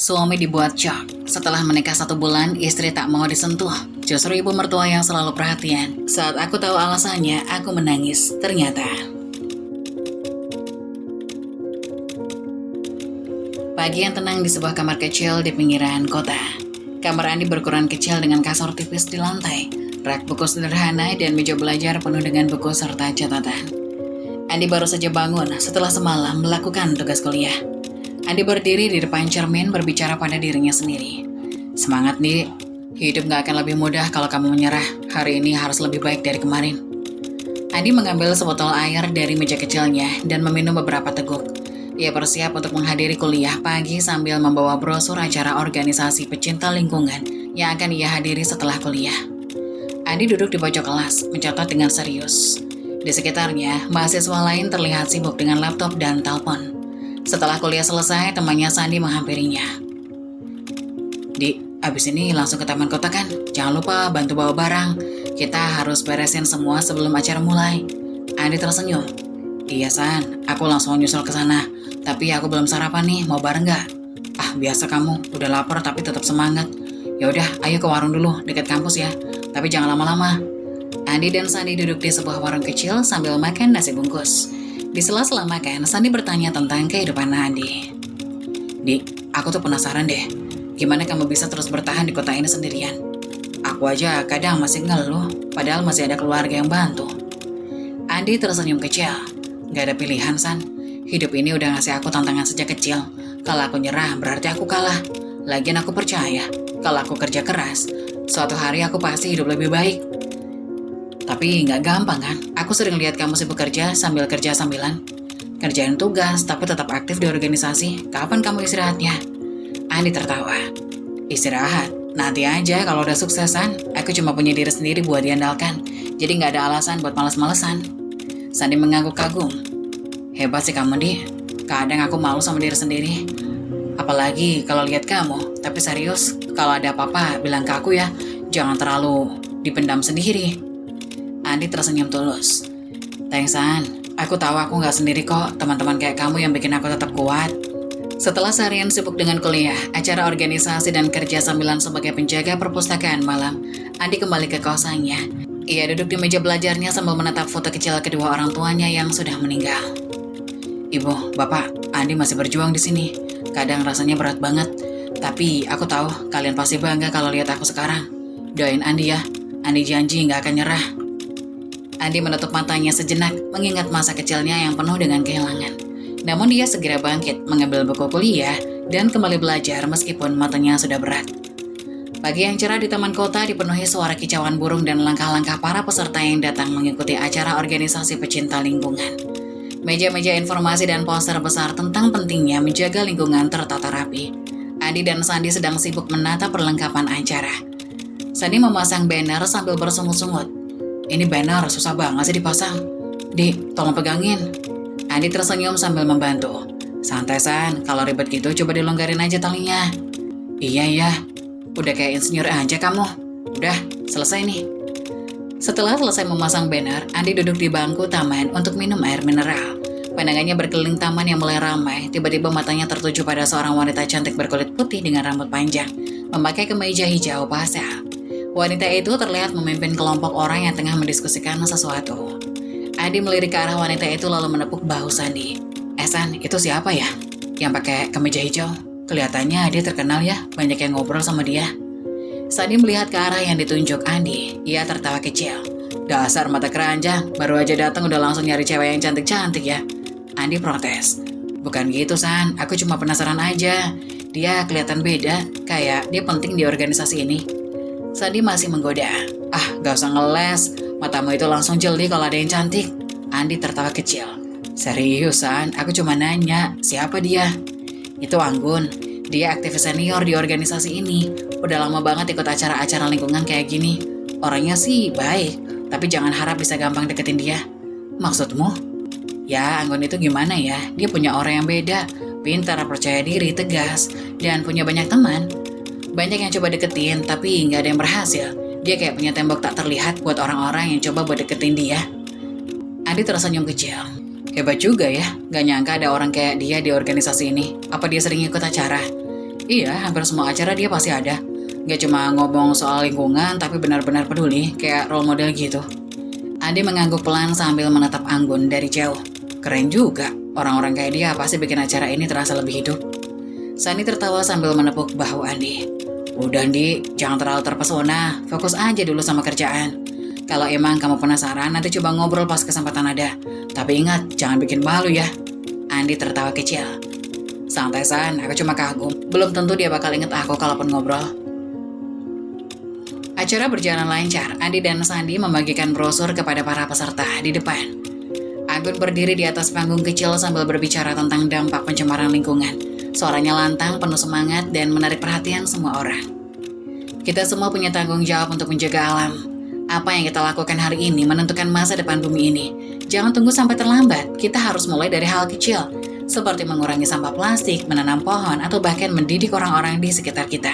Suami dibuat shock. Setelah menikah 1 bulan, istri tak mau disentuh. Justru ibu mertua yang selalu perhatian. Saat aku tahu alasannya, aku menangis. Ternyata pagi yang tenang di sebuah kamar kecil di pinggiran kota. Kamar Andi berukuran kecil dengan kasur tipis di lantai, rak buku sederhana, dan meja belajar penuh dengan buku serta catatan. Andi baru saja bangun setelah semalam melakukan tugas kuliah. Andi berdiri di depan cermin berbicara pada dirinya sendiri. Semangat, Di. Hidup gak akan lebih mudah kalau kamu menyerah. Hari ini harus lebih baik dari kemarin. Andi mengambil sebotol air dari meja kecilnya dan meminum beberapa teguk. Ia bersiap untuk menghadiri kuliah pagi sambil membawa brosur acara organisasi pecinta lingkungan yang akan ia hadiri setelah kuliah. Andi duduk di pojok kelas, mencatat dengan serius. Di sekitarnya, mahasiswa lain terlihat sibuk dengan laptop dan telepon. Setelah kuliah selesai, temannya Sandi menghampirinya. Di, abis ini langsung ke taman kota kan? Jangan lupa bantu bawa barang. Kita harus beresin semua sebelum acara mulai. Andi tersenyum. Iya San, aku langsung nyusul ke sana. Tapi aku belum sarapan nih, mau bareng nggak? Ah, biasa kamu, udah lapar tapi tetap semangat. Ya udah, ayo ke warung dulu, dekat kampus ya. Tapi jangan lama-lama. Andi dan Sandi duduk di sebuah warung kecil sambil makan nasi bungkus. Di sela-sela makan, Sandi bertanya tentang kehidupan Andi. Di, aku tuh penasaran deh, gimana kamu bisa terus bertahan di kota ini sendirian? Aku aja kadang masih ngeluh, padahal masih ada keluarga yang bantu. Andi tersenyum kecil. Gak ada pilihan, San. Hidup ini udah ngasih aku tantangan sejak kecil. Kalau aku nyerah, berarti aku kalah. Lagian aku percaya, kalau aku kerja keras, suatu hari aku pasti hidup lebih baik. Tapi nggak gampang kan? Aku sering lihat kamu sibuk kerja sambil kerja sambilan. Kerjain tugas, tapi tetap aktif di organisasi. Kapan kamu istirahatnya? Andi tertawa. Istirahat? Nanti aja kalau udah suksesan. Aku cuma punya diri sendiri buat diandalkan. Jadi nggak ada alasan buat males-malesan. Sandi mengangguk kagum. Hebat sih kamu, Di. Kadang aku malu sama diri sendiri. Apalagi kalau lihat kamu. Tapi serius, kalau ada apa-apa bilang ke aku ya. Jangan terlalu dipendam sendiri. Andi tersenyum tulus. Thanks, San. Aku tahu aku nggak sendiri kok. Teman-teman kayak kamu yang bikin aku tetap kuat. Setelah seharian sibuk dengan kuliah, acara organisasi dan kerja sambilan sebagai penjaga perpustakaan malam, Andi kembali ke kosannya. Ia duduk di meja belajarnya sambil menatap foto kecil kedua orang tuanya yang sudah meninggal. Ibu, Bapak, Andi masih berjuang di sini. Kadang rasanya berat banget. Tapi aku tahu kalian pasti bangga kalau lihat aku sekarang. Doain Andi ya. Andi janji nggak akan nyerah. Andi menutup matanya sejenak, mengingat masa kecilnya yang penuh dengan kehilangan. Namun dia segera bangkit, mengambil buku kuliah, dan kembali belajar meskipun matanya sudah berat. Pagi yang cerah di taman kota dipenuhi suara kicauan burung dan langkah-langkah para peserta yang datang mengikuti acara organisasi pecinta lingkungan. Meja-meja informasi dan poster besar tentang pentingnya menjaga lingkungan tertata rapi. Andi dan Sandi sedang sibuk menata perlengkapan acara. Sandi memasang banner sambil bersungut-sungut. Ini banner susah banget sih dipasang. Di, tolong pegangin. Andi tersenyum sambil membantu. Santai San, kalau ribet gitu coba dilonggarin aja talinya. Iya, udah kayak insinyur aja kamu. Udah, selesai nih. Setelah selesai memasang banner, Andi duduk di bangku taman untuk minum air mineral. Pandangannya berkeliling taman yang mulai ramai. Tiba-tiba matanya tertuju pada seorang wanita cantik berkulit putih dengan rambut panjang, memakai kemeja hijau pastel. Wanita itu terlihat memimpin kelompok orang yang tengah mendiskusikan sesuatu. Andi melirik ke arah wanita itu lalu menepuk bahu Sandi. San, itu siapa ya? Yang pakai kemeja hijau? Kelihatannya dia terkenal ya, banyak yang ngobrol sama dia. Sandi melihat ke arah yang ditunjuk Andi. Ia tertawa kecil. Dasar mata keranjang, baru aja datang udah langsung nyari cewek yang cantik-cantik ya. Andi protes. Bukan gitu San, aku cuma penasaran aja. Dia kelihatan beda, kayak dia penting di organisasi ini. Sandi masih menggoda. Ah, gak usah ngeles, matamu itu langsung jeli kalau ada yang cantik. Andi tertawa kecil. Serius San, aku cuma nanya, siapa dia? Itu Anggun. Dia aktivis senior di organisasi ini. Udah lama banget ikut acara-acara lingkungan kayak gini. Orangnya sih baik, tapi jangan harap bisa gampang deketin dia. Maksudmu? Ya, Anggun itu gimana ya? Dia punya aura yang beda. Pintar, percaya diri, tegas, dan punya banyak teman. Banyak yang coba deketin, tapi nggak ada yang berhasil. Dia kayak punya tembok tak terlihat buat orang-orang yang coba buat deketin dia. Andi tersenyum kecil. Hebat juga ya, gak nyangka ada orang kayak dia di organisasi ini. Apa dia sering ikut acara? Iya, hampir semua acara dia pasti ada. Gak cuma ngomong soal lingkungan, tapi benar-benar peduli, kayak role model gitu. Andi mengangguk pelan sambil menatap Anggun dari jauh. Keren juga, orang-orang kayak dia pasti bikin acara ini terasa lebih hidup. Sani tertawa sambil menepuk bahu Andi. Udah Andi, jangan terlalu terpesona, fokus aja dulu sama kerjaan. Kalau emang kamu penasaran, nanti coba ngobrol pas kesempatan ada. Tapi ingat, jangan bikin malu ya. Andi tertawa kecil. Santai San, aku cuma kagum. Belum tentu dia bakal inget aku kalaupun ngobrol. Acara berjalan lancar, Andi dan Sandi membagikan brosur kepada para peserta di depan. Anggun berdiri di atas panggung kecil sambil berbicara tentang dampak pencemaran lingkungan. Suaranya lantang, penuh semangat, dan menarik perhatian semua orang. Kita semua punya tanggung jawab untuk menjaga alam. Apa yang kita lakukan hari ini menentukan masa depan bumi ini. Jangan tunggu sampai terlambat, kita harus mulai dari hal kecil, seperti mengurangi sampah plastik, menanam pohon, atau bahkan mendidik orang-orang di sekitar kita.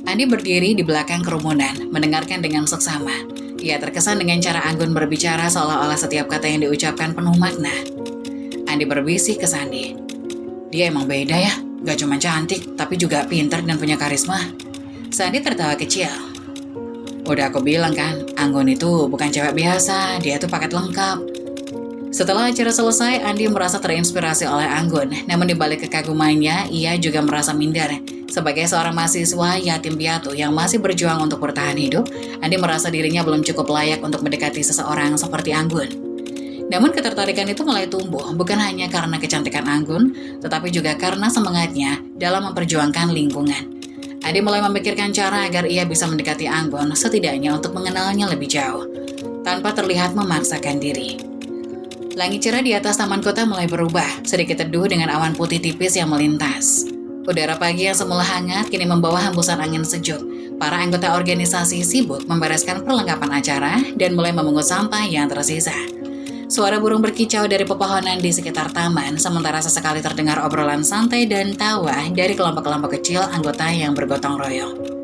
Andi berdiri di belakang kerumunan, mendengarkan dengan seksama. Ia terkesan dengan cara Anggun berbicara seolah-olah setiap kata yang diucapkan penuh makna. Andi berbisik ke Sandi. Dia emang beda ya, gak cuma cantik, tapi juga pintar dan punya karisma. Sandi tertawa kecil. Udah aku bilang kan, Anggun itu bukan cewek biasa, dia tuh paket lengkap. Setelah acara selesai, Andi merasa terinspirasi oleh Anggun. Namun dibalik kekagumannya, ia juga merasa minder. Sebagai seorang mahasiswa yatim piatu yang masih berjuang untuk bertahan hidup, Andi merasa dirinya belum cukup layak untuk mendekati seseorang seperti Anggun. Namun ketertarikan itu mulai tumbuh, bukan hanya karena kecantikan Anggun, tetapi juga karena semangatnya dalam memperjuangkan lingkungan. Andi mulai memikirkan cara agar ia bisa mendekati Anggun, setidaknya untuk mengenalnya lebih jauh, tanpa terlihat memaksakan diri. Langit cerah di atas taman kota mulai berubah, sedikit teduh dengan awan putih tipis yang melintas. Udara pagi yang semula hangat kini membawa hembusan angin sejuk. Para anggota organisasi sibuk membereskan perlengkapan acara dan mulai memungut sampah yang tersisa. Suara burung berkicau dari pepohonan di sekitar taman, sementara sesekali terdengar obrolan santai dan tawa dari kelompok-kelompok kecil anggota yang bergotong royong.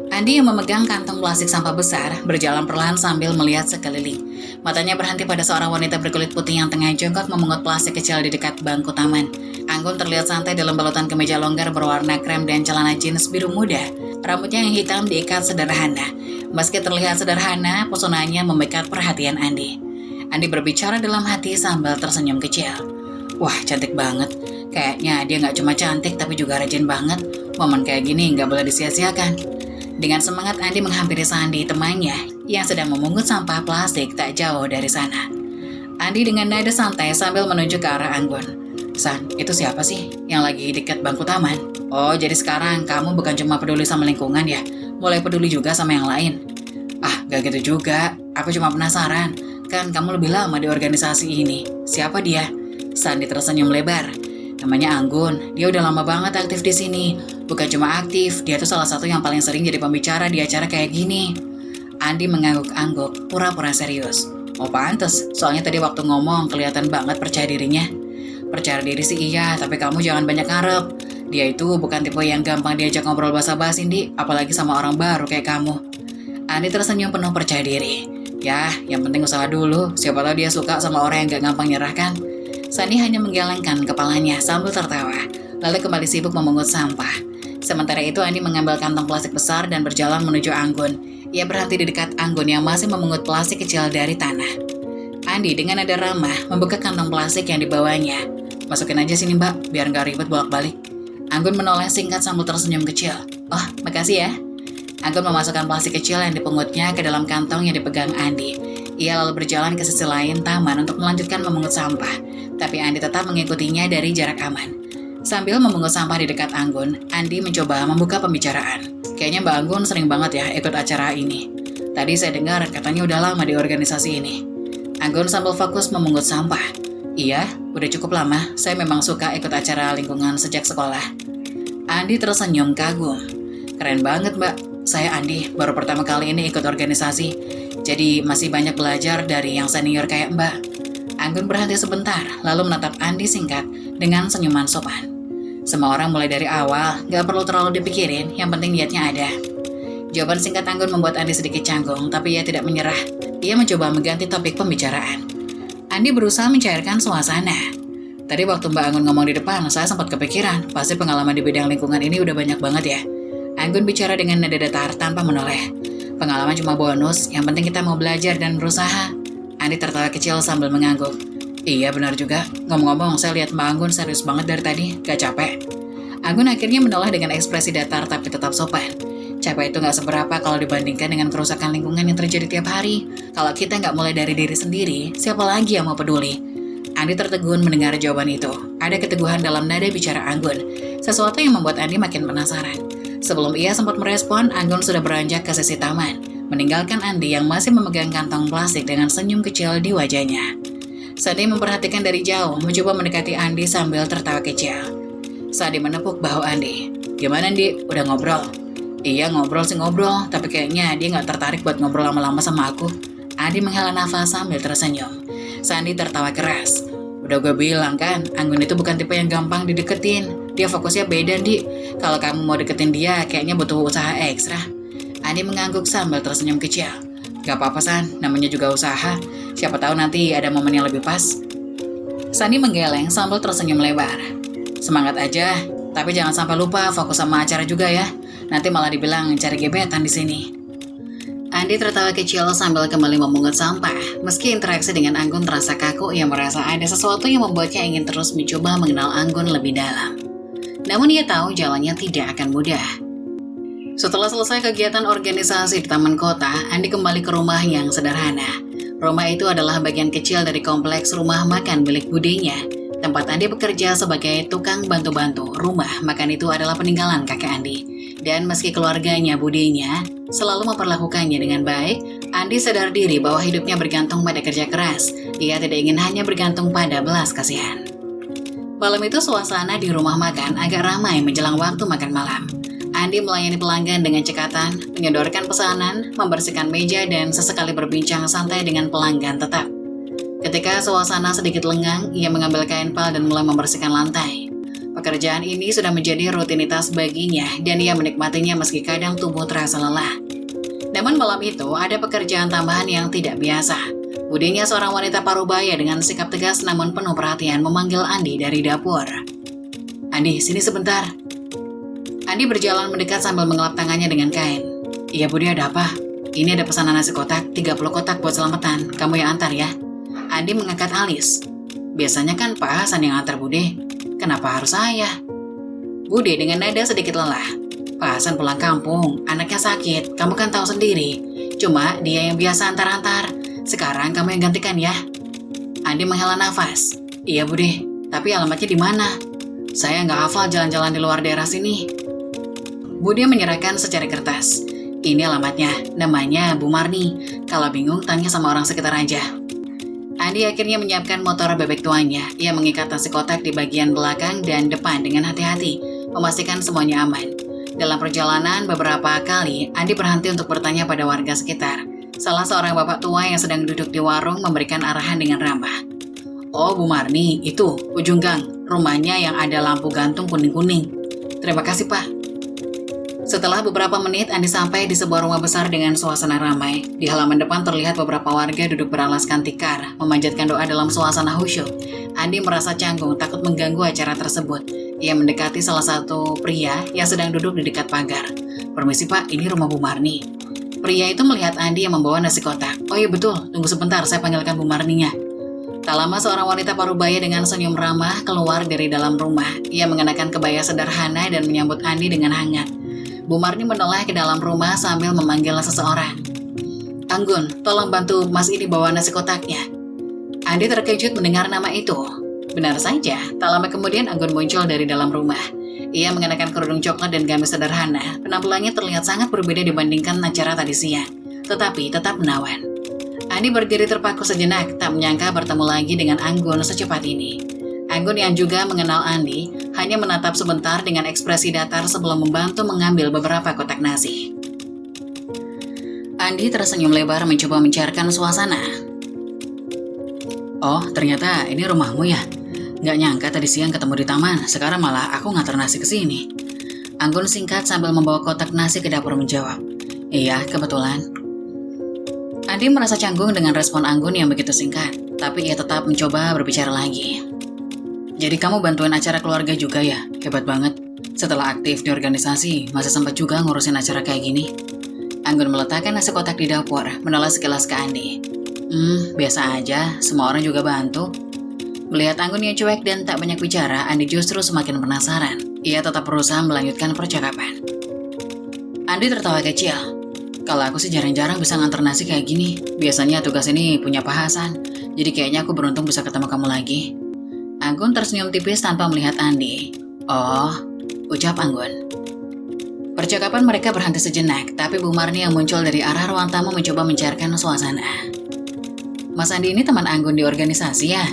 Andi yang memegang kantong plastik sampah besar berjalan perlahan sambil melihat sekeliling. Matanya berhenti pada seorang wanita berkulit putih yang tengah jongkok memungut plastik kecil di dekat bangku taman. Anggun terlihat santai dalam balutan kemeja longgar berwarna krem dan celana jeans biru muda. Rambutnya yang hitam diikat sederhana. Meski terlihat sederhana, pesonanya memikat perhatian Andi. Andi berbicara dalam hati sambil tersenyum kecil. Wah, cantik banget. Kayaknya dia nggak cuma cantik tapi juga rajin banget. Momen kayak gini nggak boleh disia-siakan. Dengan semangat Andi menghampiri Sandi, temannya, yang sedang memungut sampah plastik tak jauh dari sana. Andi dengan nada santai sambil menunjuk ke arah Anggun. San, itu siapa sih yang lagi dekat bangku taman? Oh, jadi sekarang kamu bukan cuma peduli sama lingkungan ya? Mulai peduli juga sama yang lain? Ah, gak gitu juga. Aku cuma penasaran. Kan kamu lebih lama di organisasi ini. Siapa dia? Sandi tersenyum lebar. Namanya Anggun, dia udah lama banget aktif di sini. Bukan cuma aktif, dia tuh salah satu yang paling sering jadi pembicara di acara kayak gini. Andi mengangguk-angguk, pura-pura serius. Oh pantes, soalnya tadi waktu ngomong kelihatan banget percaya dirinya. Percaya diri sih iya, tapi kamu jangan banyak ngarep. Dia itu bukan tipe yang gampang diajak ngobrol basa-basi, Di, apalagi sama orang baru kayak kamu. Andi tersenyum penuh percaya diri. Ya, yang penting usaha dulu, siapa tahu dia suka sama orang yang gak gampang nyerah kan. Sani hanya menggelengkan kepalanya sambil tertawa, lalu kembali sibuk memungut sampah. Sementara itu Andi mengambil kantong plastik besar dan berjalan menuju Anggun. Ia berhenti di dekat Anggun yang masih memungut plastik kecil dari tanah. Andi dengan nada ramah membuka kantong plastik yang dibawanya. Masukin aja sini mbak, biar gak ribet bolak-balik. Anggun menoleh singkat sambil tersenyum kecil. Oh, makasih ya. Anggun memasukkan plastik kecil yang dipungutnya ke dalam kantong yang dipegang Andi. Ia lalu berjalan ke sisi lain taman untuk melanjutkan memungut sampah. Tapi Andi tetap mengikutinya dari jarak aman. Sambil memungut sampah di dekat Anggun, Andi mencoba membuka pembicaraan. Kayaknya Mbak Anggun sering banget ya ikut acara ini. Tadi saya dengar katanya udah lama di organisasi ini. Anggun sambil fokus memungut sampah. Iya, udah cukup lama. Saya memang suka ikut acara lingkungan sejak sekolah. Andi tersenyum kagum. Keren banget Mbak. Saya Andi, baru pertama kali ini ikut organisasi. Jadi masih banyak belajar dari yang senior kayak Mbak. Anggun berhenti sebentar, lalu menatap Andi singkat dengan senyuman sopan. Semua orang mulai dari awal, gak perlu terlalu dipikirin, yang penting niatnya ada. Jawaban singkat Anggun membuat Andi sedikit canggung, tapi ia tidak menyerah. Ia mencoba mengganti topik pembicaraan. Andi berusaha mencairkan suasana. Tadi waktu Mbak Anggun ngomong di depan, saya sempat kepikiran, pasti pengalaman di bidang lingkungan ini udah banyak banget ya. Anggun bicara dengan nada datar tanpa menoleh. Pengalaman cuma bonus, yang penting kita mau belajar dan berusaha. Andi tertawa kecil sambil mengangguk. Iya benar juga, ngomong-ngomong saya lihat Mbak Anggun serius banget dari tadi, gak capek. Anggun akhirnya menoleh dengan ekspresi datar tapi tetap sopan. Capek itu gak seberapa kalau dibandingkan dengan kerusakan lingkungan yang terjadi tiap hari. Kalau kita gak mulai dari diri sendiri, siapa lagi yang mau peduli? Andi tertegun mendengar jawaban itu. Ada keteguhan dalam nada bicara Anggun, sesuatu yang membuat Andi makin penasaran. Sebelum ia sempat merespon, Anggun sudah beranjak ke sisi taman, meninggalkan Andi yang masih memegang kantong plastik dengan senyum kecil di wajahnya. Sandi memperhatikan dari jauh, mencoba mendekati Andi sambil tertawa kecil. Sandi menepuk bahu Andi. Gimana Andi, udah ngobrol? Iya ngobrol sih ngobrol, tapi kayaknya dia gak tertarik buat ngobrol lama-lama sama aku. Andi menghela nafas sambil tersenyum. Sandi tertawa keras. Udah gue bilang kan, Anggun itu bukan tipe yang gampang dideketin. Dia fokusnya beda, Di. Kalau kamu mau deketin dia, kayaknya butuh usaha ekstra. Andi mengangguk sambil tersenyum kecil. Gak apa-apa, San. Namanya juga usaha. Siapa tahu nanti ada momen yang lebih pas. Sandi menggeleng sambil tersenyum lebar. Semangat aja, tapi jangan sampai lupa fokus sama acara juga ya. Nanti malah dibilang cari gebetan di sini. Andi tertawa kecil sambil kembali memungut sampah. Meski interaksi dengan Anggun terasa kaku, ia merasa ada sesuatu yang membuatnya ingin terus mencoba mengenal Anggun lebih dalam. Namun ia tahu jalannya tidak akan mudah. Setelah selesai kegiatan organisasi di taman kota, Andi kembali ke rumah yang sederhana. Rumah itu adalah bagian kecil dari kompleks rumah makan milik budenya. Tempat Andi bekerja sebagai tukang bantu-bantu. Rumah makan itu adalah peninggalan kakek Andi. Dan meski keluarganya budenya selalu memperlakukannya dengan baik, Andi sadar diri bahwa hidupnya bergantung pada kerja keras. Ia tidak ingin hanya bergantung pada belas kasihan. Malam itu suasana di rumah makan agak ramai menjelang waktu makan malam. Andi melayani pelanggan dengan cekatan, menyodorkan pesanan, membersihkan meja, dan sesekali berbincang santai dengan pelanggan tetap. Ketika suasana sedikit lengang, ia mengambil kain pal dan mulai membersihkan lantai. Pekerjaan ini sudah menjadi rutinitas baginya, dan ia menikmatinya meski kadang tubuh terasa lelah. Namun malam itu ada pekerjaan tambahan yang tidak biasa. Budenya seorang wanita parubaya dengan sikap tegas namun penuh perhatian memanggil Andi dari dapur. Andi, sini sebentar. Andi berjalan mendekat sambil mengelap tangannya dengan kain. Iya Budi, ada apa? Ini ada pesanan nasi kotak, 30 kotak buat selamatan. Kamu yang antar ya. Andi mengangkat alis. Biasanya kan Pak Hasan yang antar Bude. Kenapa harus saya? Bude dengan nada sedikit lelah. Pak Hasan pulang kampung, anaknya sakit. Kamu kan tahu sendiri. Cuma dia yang biasa antar-antar. Sekarang kamu yang gantikan ya. Andi menghela nafas. Iya Bude, tapi alamatnya di mana? Saya nggak hafal jalan-jalan di luar daerah sini. Bude menyerahkan secari kertas. Ini alamatnya, namanya Bu Marni. Kalau bingung tanya sama orang sekitar aja. Andi akhirnya menyiapkan motor bebek tuanya. Ia mengikat nasi kotak di bagian belakang dan depan dengan hati-hati, memastikan semuanya aman. Dalam perjalanan beberapa kali, Andi berhenti untuk bertanya pada warga sekitar. Salah seorang bapak tua yang sedang duduk di warung memberikan arahan dengan ramah. Oh, Bu Marni, itu, ujung gang. Rumahnya yang ada lampu gantung kuning-kuning. Terima kasih, Pak. Setelah beberapa menit, Andi sampai di sebuah rumah besar dengan suasana ramai. Di halaman depan terlihat beberapa warga duduk beralaskan tikar, memanjatkan doa dalam suasana khusyuk. Andi merasa canggung, takut mengganggu acara tersebut. Ia mendekati salah satu pria yang sedang duduk di dekat pagar. Permisi Pak, ini rumah Bu Marni. Pria itu melihat Andi yang membawa nasi kotak. Oh iya betul, tunggu sebentar, saya panggilkan Bu Marninya. Tak lama seorang wanita parubaya dengan senyum ramah keluar dari dalam rumah. Ia mengenakan kebaya sederhana dan menyambut Andi dengan hangat. Bu Marni menoleh ke dalam rumah sambil memanggil seseorang. Anggun, tolong bantu Mas ini bawa nasi kotaknya. Andi terkejut mendengar nama itu. Benar saja, tak lama kemudian Anggun muncul dari dalam rumah. Ia mengenakan kerudung coklat dan gamis sederhana. Penampilannya terlihat sangat berbeda dibandingkan acara tadi siang, tetapi tetap menawan. Andi berdiri terpaku sejenak, tak menyangka bertemu lagi dengan Anggun secepat ini. Anggun yang juga mengenal Andi hanya menatap sebentar dengan ekspresi datar sebelum membantu mengambil beberapa kotak nasi. Andi tersenyum lebar mencoba mencairkan suasana. Oh, ternyata ini rumahmu ya? Nggak nyangka tadi siang ketemu di taman, sekarang malah aku nganter nasi ke sini. Anggun singkat sambil membawa kotak nasi ke dapur menjawab. Iya, kebetulan. Andi merasa canggung dengan respon Anggun yang begitu singkat, tapi ia tetap mencoba berbicara lagi. Jadi kamu bantuin acara keluarga juga ya? Hebat banget. Setelah aktif di organisasi, masih sempat juga ngurusin acara kayak gini. Anggun meletakkan nasi kotak di dapur, menoleh sekilas ke Andi. Biasa aja, semua orang juga bantu. Melihat Anggun yang cuek dan tak banyak bicara, Andi justru semakin penasaran. Ia tetap berusaha melanjutkan percakapan. Andi tertawa kecil. Kalau aku sih jarang-jarang bisa nganter nasi kayak gini. Biasanya tugas ini punya Pak Hasan. Jadi kayaknya aku beruntung bisa ketemu kamu lagi. Anggun tersenyum tipis tanpa melihat Andi. Oh, ucap Anggun. Percakapan mereka berhenti sejenak, tapi Bu Marni yang muncul dari arah ruang tamu mencoba mencairkan suasana. Mas Andi ini teman Anggun di organisasi ya?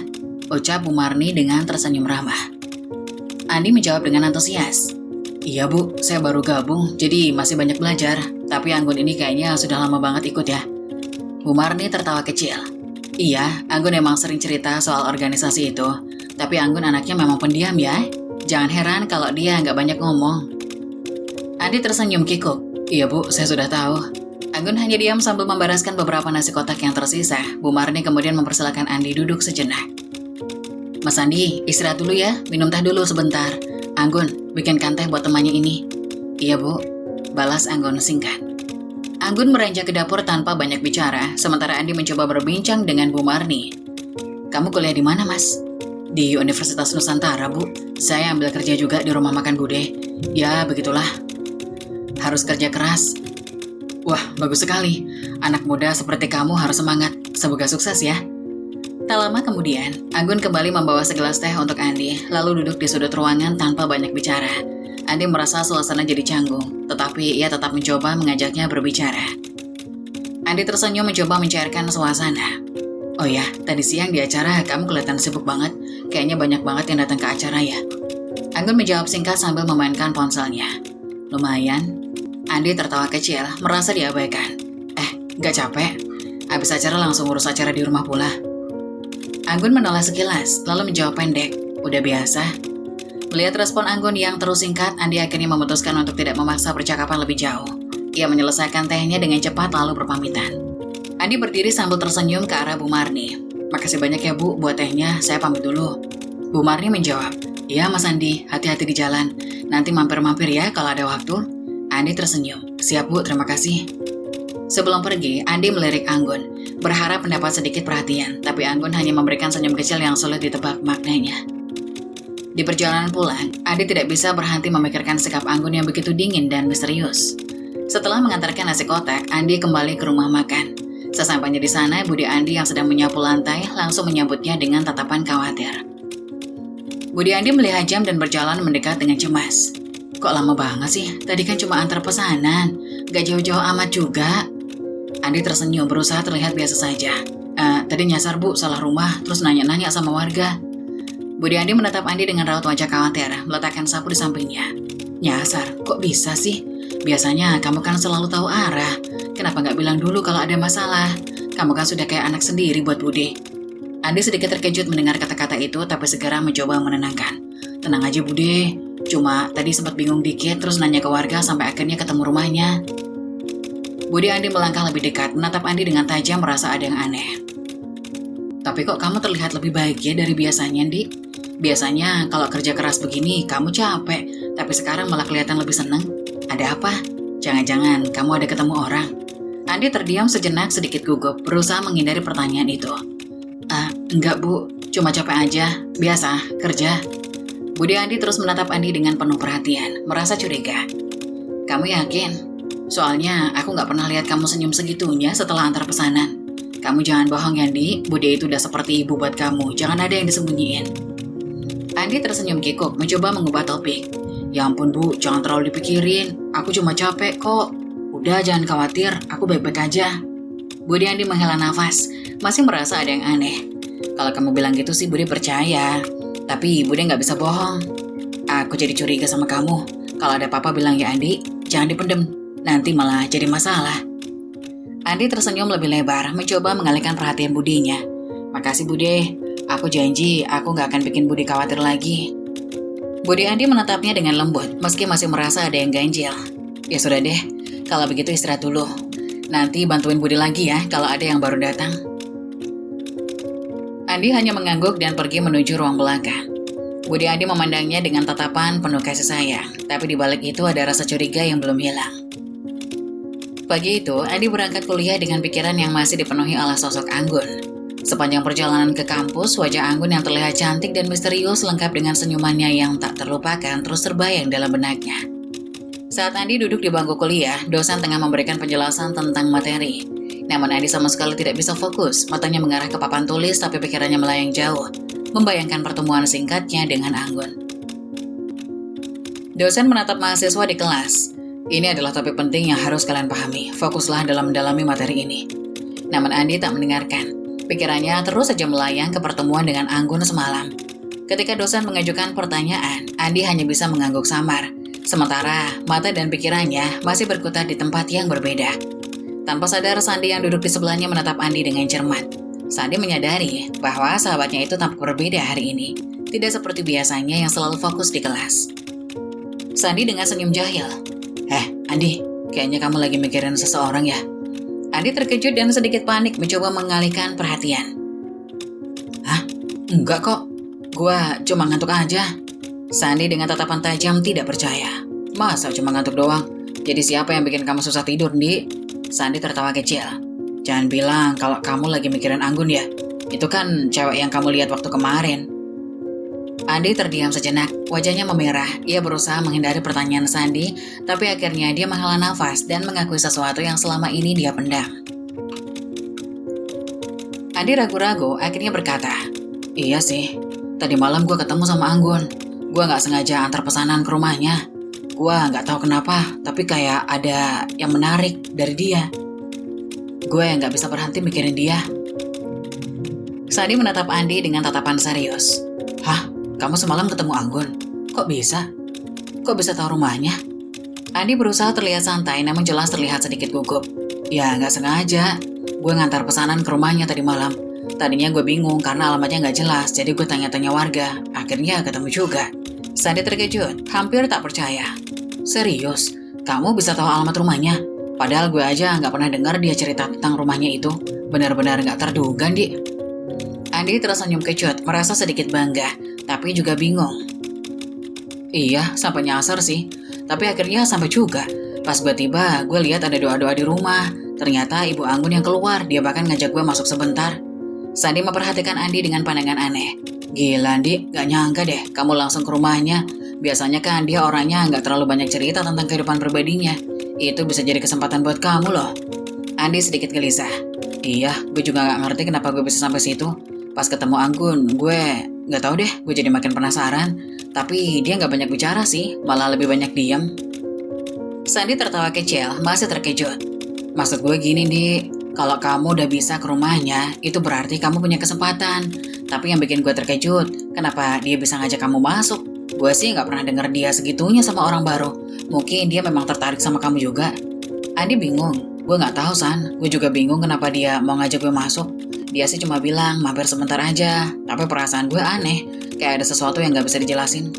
Ucap Bu Marni dengan tersenyum ramah. Andi menjawab dengan antusias. Iya Bu, saya baru gabung, jadi masih banyak belajar. Tapi Anggun ini kayaknya sudah lama banget ikut ya. Bu Marni tertawa kecil. Iya, Anggun emang sering cerita soal organisasi itu. Tapi Anggun anaknya memang pendiam ya. Jangan heran kalau dia nggak banyak ngomong. Andi tersenyum kikuk. Iya Bu, saya sudah tahu. Anggun hanya diam sambil membereskan beberapa nasi kotak yang tersisa. Bu Marni kemudian mempersilakan Andi duduk sejenak. Mas Andi, istirahat dulu ya, minum teh dulu sebentar. Anggun, bikinkan teh buat temannya ini. Iya Bu, balas Anggun singkat. Anggun beranjak ke dapur tanpa banyak bicara, sementara Andi mencoba berbincang dengan Bu Marni. Kamu kuliah di mana Mas? Di Universitas Nusantara Bu, saya ambil kerja juga di rumah makan Bude. Ya begitulah. Harus kerja keras. Wah, bagus sekali. Anak muda seperti kamu harus semangat. Semoga sukses ya. Tak lama kemudian, Anggun kembali membawa segelas teh untuk Andi, lalu duduk di sudut ruangan tanpa banyak bicara. Andi merasa suasana jadi canggung, tetapi ia tetap mencoba mengajaknya berbicara. Andi tersenyum mencoba mencairkan suasana. Oh ya, tadi siang di acara kamu kelihatan sibuk banget. Kayaknya banyak banget yang datang ke acara ya. Anggun menjawab singkat sambil memainkan ponselnya. Lumayan. Andi tertawa kecil, merasa diabaikan. Gak capek? Habis acara langsung urus acara di rumah pula. Anggun menoleh sekilas, lalu menjawab pendek. Udah biasa. Melihat respon Anggun yang terus singkat, Andi akhirnya memutuskan untuk tidak memaksa percakapan lebih jauh. Ia menyelesaikan tehnya dengan cepat lalu berpamitan. Andi berdiri sambil tersenyum ke arah Bu Marni. Makasih banyak ya Bu buat tehnya, saya pamit dulu. Bu Marni menjawab. Iya Mas Andi, hati-hati di jalan. Nanti mampir-mampir ya kalau ada waktu. Andi tersenyum. Siap Bu, terima kasih. Sebelum pergi, Andi melirik Anggun, berharap mendapat sedikit perhatian, tapi Anggun hanya memberikan senyum kecil yang sulit ditebak maknanya. Di perjalanan pulang, Andi tidak bisa berhenti memikirkan sikap Anggun yang begitu dingin dan misterius. Setelah mengantarkan nasi kotak, Andi kembali ke rumah makan. Sesampainya di sana, Bude Andi yang sedang menyapu lantai langsung menyambutnya dengan tatapan khawatir. Bude Andi melihat jam dan berjalan mendekat dengan cemas. Kok lama banget sih? Tadi kan cuma antar pesanan. Gak jauh-jauh amat juga. Andi tersenyum berusaha terlihat biasa saja. Tadi nyasar Bu, salah rumah, terus nanya-nanya sama warga. Bude Andi menatap Andi dengan raut wajah khawatir, meletakkan sapu di sampingnya. Nyasar? Kok bisa sih? Biasanya kamu kan selalu tahu arah. Kenapa nggak bilang dulu kalau ada masalah? Kamu kan sudah kayak anak sendiri buat Bude. Andi sedikit terkejut mendengar kata-kata itu, tapi segera mencoba menenangkan. Tenang aja Bude, cuma tadi sempat bingung dikit terus nanya ke warga sampai akhirnya ketemu rumahnya. Bude Andi melangkah lebih dekat, menatap Andi dengan tajam merasa ada yang aneh. Tapi kok kamu terlihat lebih baik ya dari biasanya, Di? Biasanya kalau kerja keras begini kamu capek, tapi sekarang malah kelihatan lebih seneng. Ada apa? Jangan-jangan kamu ada ketemu orang? Andi terdiam sejenak sedikit gugup, berusaha menghindari pertanyaan itu. Enggak Bu, cuma capek aja, biasa, kerja. Bude Andi terus menatap Andi dengan penuh perhatian, merasa curiga. Kamu yakin? Soalnya aku nggak pernah lihat kamu senyum segitunya setelah antar pesanan. Kamu jangan bohong ya, Andi, Bude itu udah seperti ibu buat kamu, jangan ada yang disembunyiin. Andi tersenyum kikuk, mencoba mengubah topik. Ya ampun Bu, jangan terlalu dipikirin, aku cuma capek kok. Udah jangan khawatir, aku baik-baik aja. Bude Andi menghela nafas, masih merasa ada yang aneh. Kalau kamu bilang gitu sih Bude percaya, tapi Bude nggak bisa bohong. Aku jadi curiga sama kamu. Kalau ada papa bilang ya Andi, jangan dipendem, nanti malah jadi masalah. Andi tersenyum lebih lebar, mencoba mengalihkan perhatian Budenya. Makasih Bude, aku janji aku nggak akan bikin Bude khawatir lagi. Bude Andi menatapnya dengan lembut, meski masih merasa ada yang ganjil. Ya sudah deh, kalau begitu istirahat dulu. Nanti bantuin Bude lagi ya kalau ada yang baru datang. Andi hanya mengangguk dan pergi menuju ruang belakang. Budi Andi memandangnya dengan tatapan penuh kasih sayang, tapi di balik itu ada rasa curiga yang belum hilang. Pagi itu, Andi berangkat kuliah dengan pikiran yang masih dipenuhi oleh sosok Anggun. Sepanjang perjalanan ke kampus, wajah Anggun yang terlihat cantik dan misterius lengkap dengan senyumannya yang tak terlupakan terus terbayang dalam benaknya. Saat Andi duduk di bangku kuliah, dosen tengah memberikan penjelasan tentang materi. Namun Andi sama sekali tidak bisa fokus, matanya mengarah ke papan tulis tapi pikirannya melayang jauh, membayangkan pertemuan singkatnya dengan Anggun. Dosen menatap mahasiswa di kelas. Ini adalah topik penting yang harus kalian pahami, fokuslah dalam mendalami materi ini. Namun Andi tak mendengarkan. Pikirannya terus saja melayang ke pertemuan dengan Anggun semalam. Ketika dosen mengajukan pertanyaan, Andi hanya bisa mengangguk samar. Sementara mata dan pikirannya masih berkutat di tempat yang berbeda. Tanpa sadar, Sandi yang duduk di sebelahnya menatap Andi dengan cermat. Sandi menyadari bahwa sahabatnya itu tampak berbeda hari ini. Tidak seperti biasanya yang selalu fokus di kelas. Sandi dengan senyum jahil. Andi, kayaknya kamu lagi mikirin seseorang ya? Andi terkejut dan sedikit panik mencoba mengalihkan perhatian. Hah? Enggak kok. Gua cuma ngantuk aja. Sandi dengan tatapan tajam tidak percaya. Masa cuma ngantuk doang? Jadi siapa yang bikin kamu susah tidur, Di? Sandi tertawa kecil. Jangan bilang kalau kamu lagi mikirin Anggun ya. Itu kan cewek yang kamu lihat waktu kemarin. Andi terdiam sejenak, wajahnya memerah. Ia berusaha menghindari pertanyaan Sandi, tapi akhirnya dia menghela nafas dan mengakui sesuatu yang selama ini dia pendam. Andi ragu-ragu, akhirnya berkata, iya sih, tadi malam gue ketemu sama Anggun. Gue gak sengaja antar pesanan ke rumahnya. Gue gak tahu kenapa, tapi kayak ada yang menarik dari dia. Gue yang gak bisa berhenti mikirin dia. Sandi menatap Andi dengan tatapan serius. Hah? Kamu semalam ketemu Anggun? Kok bisa? Kok bisa tahu rumahnya? Andi berusaha terlihat santai, namun jelas terlihat sedikit gugup. Ya, nggak sengaja. Gue ngantar pesanan ke rumahnya tadi malam. Tadinya gue bingung karena alamatnya nggak jelas, jadi gue tanya-tanya warga. Akhirnya ketemu juga. Sandi terkejut, hampir tak percaya. Serius? Kamu bisa tahu alamat rumahnya? Padahal gue aja nggak pernah dengar dia cerita tentang rumahnya itu. Benar-benar nggak terduga, Di. Andi tersenyum kecut, merasa sedikit bangga, tapi juga bingung. Iya, sampai nyasar sih. Tapi akhirnya sampai juga. Pas gue tiba, gue lihat ada doa-doa di rumah. Ternyata ibu Anggun yang keluar, dia bahkan ngajak gue masuk sebentar. Sandi memperhatikan Andi dengan pandangan aneh. Gila, Andi, gak nyangka deh kamu langsung ke rumahnya. Biasanya kan dia orangnya gak terlalu banyak cerita tentang kehidupan pribadinya. Itu bisa jadi kesempatan buat kamu loh. Andi sedikit gelisah. Iya, gue juga gak ngerti kenapa gue bisa sampai situ. Pas ketemu Anggun, gue gak tahu deh, gue jadi makin penasaran. Tapi dia gak banyak bicara sih, malah lebih banyak diam. Sandi tertawa kecil, masih terkejut. Maksud gue gini, Di, kalau kamu udah bisa ke rumahnya, itu berarti kamu punya kesempatan. Tapi yang bikin gue terkejut, kenapa dia bisa ngajak kamu masuk? Gue sih gak pernah denger dia segitunya sama orang baru. Mungkin dia memang tertarik sama kamu juga. Andi bingung, gue gak tahu San. Gue juga bingung kenapa dia mau ngajak gue masuk. Dia sih cuma bilang mampir sebentar aja, tapi perasaan gue aneh, kayak ada sesuatu yang gak bisa dijelasin.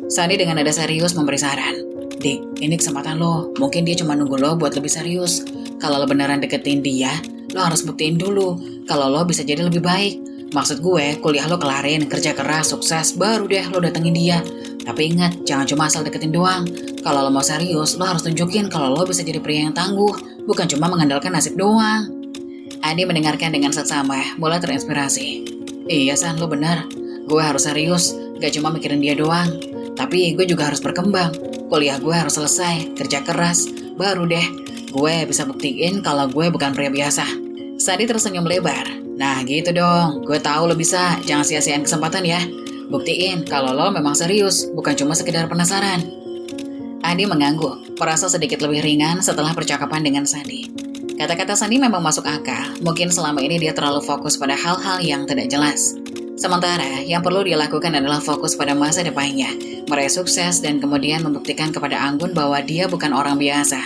Sandi dengan nada serius memberi saran. Dik, ini kesempatan lo, mungkin dia cuma nunggu lo buat lebih serius. Kalau lo beneran deketin dia, lo harus buktiin dulu kalau lo bisa jadi lebih baik. Maksud gue, kuliah lo kelarin, kerja keras, sukses, baru deh lo datengin dia. Tapi ingat, jangan cuma asal deketin doang. Kalau lo mau serius, lo harus tunjukin kalau lo bisa jadi pria yang tangguh, bukan cuma mengandalkan nasib doang. Andi mendengarkan dengan seksama, mulai terinspirasi. Iya San, lo benar. Gue harus serius, gak cuma mikirin dia doang. Tapi gue juga harus berkembang. Kuliah gue harus selesai, kerja keras. Baru deh, gue bisa buktiin kalau gue bukan pria biasa. Sandi tersenyum lebar. Nah gitu dong, gue tahu lo bisa. Jangan sia-siain kesempatan ya. Buktiin kalau lo memang serius, bukan cuma sekedar penasaran. Andi mengangguk, merasa sedikit lebih ringan setelah percakapan dengan Sandi. Kata-kata Sandi memang masuk akal, mungkin selama ini dia terlalu fokus pada hal-hal yang tidak jelas. Sementara, yang perlu dia lakukan adalah fokus pada masa depannya, meraih sukses dan kemudian membuktikan kepada Anggun bahwa dia bukan orang biasa.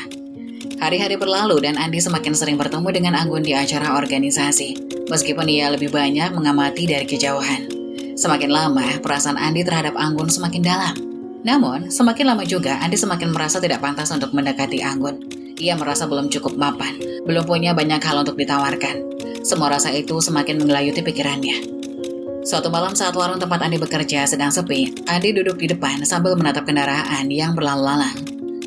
Hari-hari berlalu dan Andi semakin sering bertemu dengan Anggun di acara organisasi, meskipun ia lebih banyak mengamati dari kejauhan. Semakin lama, perasaan Andi terhadap Anggun semakin dalam. Namun, semakin lama juga Andi semakin merasa tidak pantas untuk mendekati Anggun. Ia merasa belum cukup mapan, belum punya banyak hal untuk ditawarkan. Semua rasa itu semakin menggelayuti pikirannya. Suatu malam saat warung tempat Andi bekerja sedang sepi, Andi duduk di depan sambil menatap kendaraan yang berlalu lalang.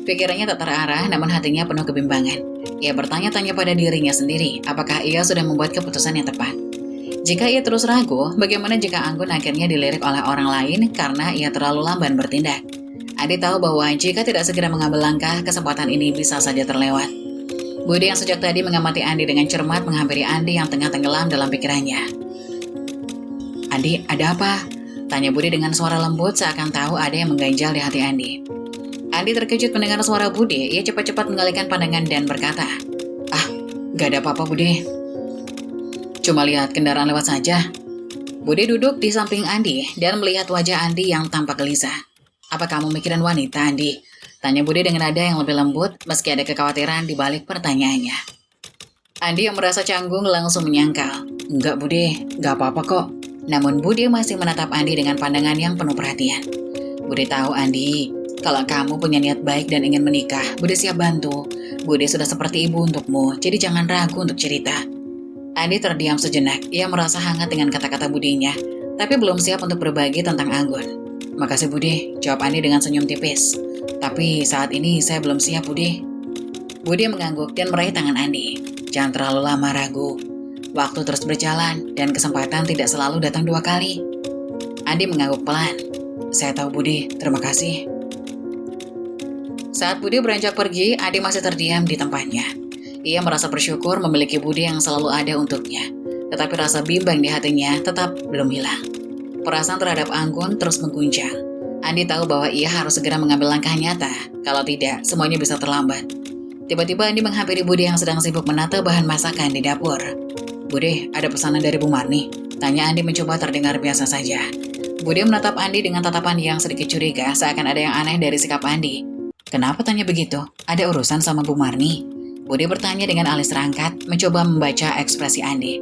Pikirannya tak terarah, namun hatinya penuh kebimbangan. Ia bertanya-tanya pada dirinya sendiri, apakah ia sudah membuat keputusan yang tepat. Jika ia terus ragu, bagaimana jika Anggun akhirnya dilirik oleh orang lain karena ia terlalu lamban bertindak? Andi tahu bahwa jika tidak segera mengambil langkah, kesempatan ini bisa saja terlewat. Budi yang sejak tadi mengamati Andi dengan cermat menghampiri Andi yang tengah tenggelam dalam pikirannya. "Andi, ada apa?" tanya Budi dengan suara lembut seakan tahu ada yang mengganjal di hati Andi. Andi terkejut mendengar suara Budi. Ia cepat-cepat mengalihkan pandangan dan berkata, "Ah, gak ada apa-apa Budi. Cuma lihat kendaraan lewat saja." Budi duduk di samping Andi dan melihat wajah Andi yang tampak gelisah. "Apa kamu mikirin wanita, Andi?" tanya Budi dengan nada yang lebih lembut meski ada kekhawatiran di balik pertanyaannya. Andi yang merasa canggung langsung menyangkal, "Enggak Budi, gak apa-apa kok." Namun Budi masih menatap Andi dengan pandangan yang penuh perhatian. "Budi tahu Andi, kalau kamu punya niat baik dan ingin menikah, Budi siap bantu. Budi sudah seperti ibu untukmu, jadi jangan ragu untuk cerita." Andi terdiam sejenak. Ia merasa hangat dengan kata-kata Budinya, tapi belum siap untuk berbagi tentang Anggun. "Makasih Budi," jawab Andi dengan senyum tipis. "Tapi saat ini saya belum siap Budi." Budi mengangguk dan meraih tangan Andi. "Jangan terlalu lama ragu. Waktu terus berjalan dan kesempatan tidak selalu datang 2 kali." Andi mengangguk pelan. "Saya tahu Budi, terima kasih." Saat Budi beranjak pergi, Andi masih terdiam di tempatnya. Ia merasa bersyukur memiliki Budi yang selalu ada untuknya. Tetapi rasa bimbang di hatinya tetap belum hilang. Perasaan terhadap Anggun terus mengguncang. Andi tahu bahwa ia harus segera mengambil langkah nyata. Kalau tidak, semuanya bisa terlambat. Tiba-tiba Andi menghampiri Budi yang sedang sibuk menata bahan masakan di dapur. "Budi, ada pesanan dari Bu Marni?" tanya Andi mencoba terdengar biasa saja. Budi menatap Andi dengan tatapan yang sedikit curiga, seakan ada yang aneh dari sikap Andi. "Kenapa tanya begitu? Ada urusan sama Bu Marni?" Budi bertanya dengan alis terangkat, mencoba membaca ekspresi Andi.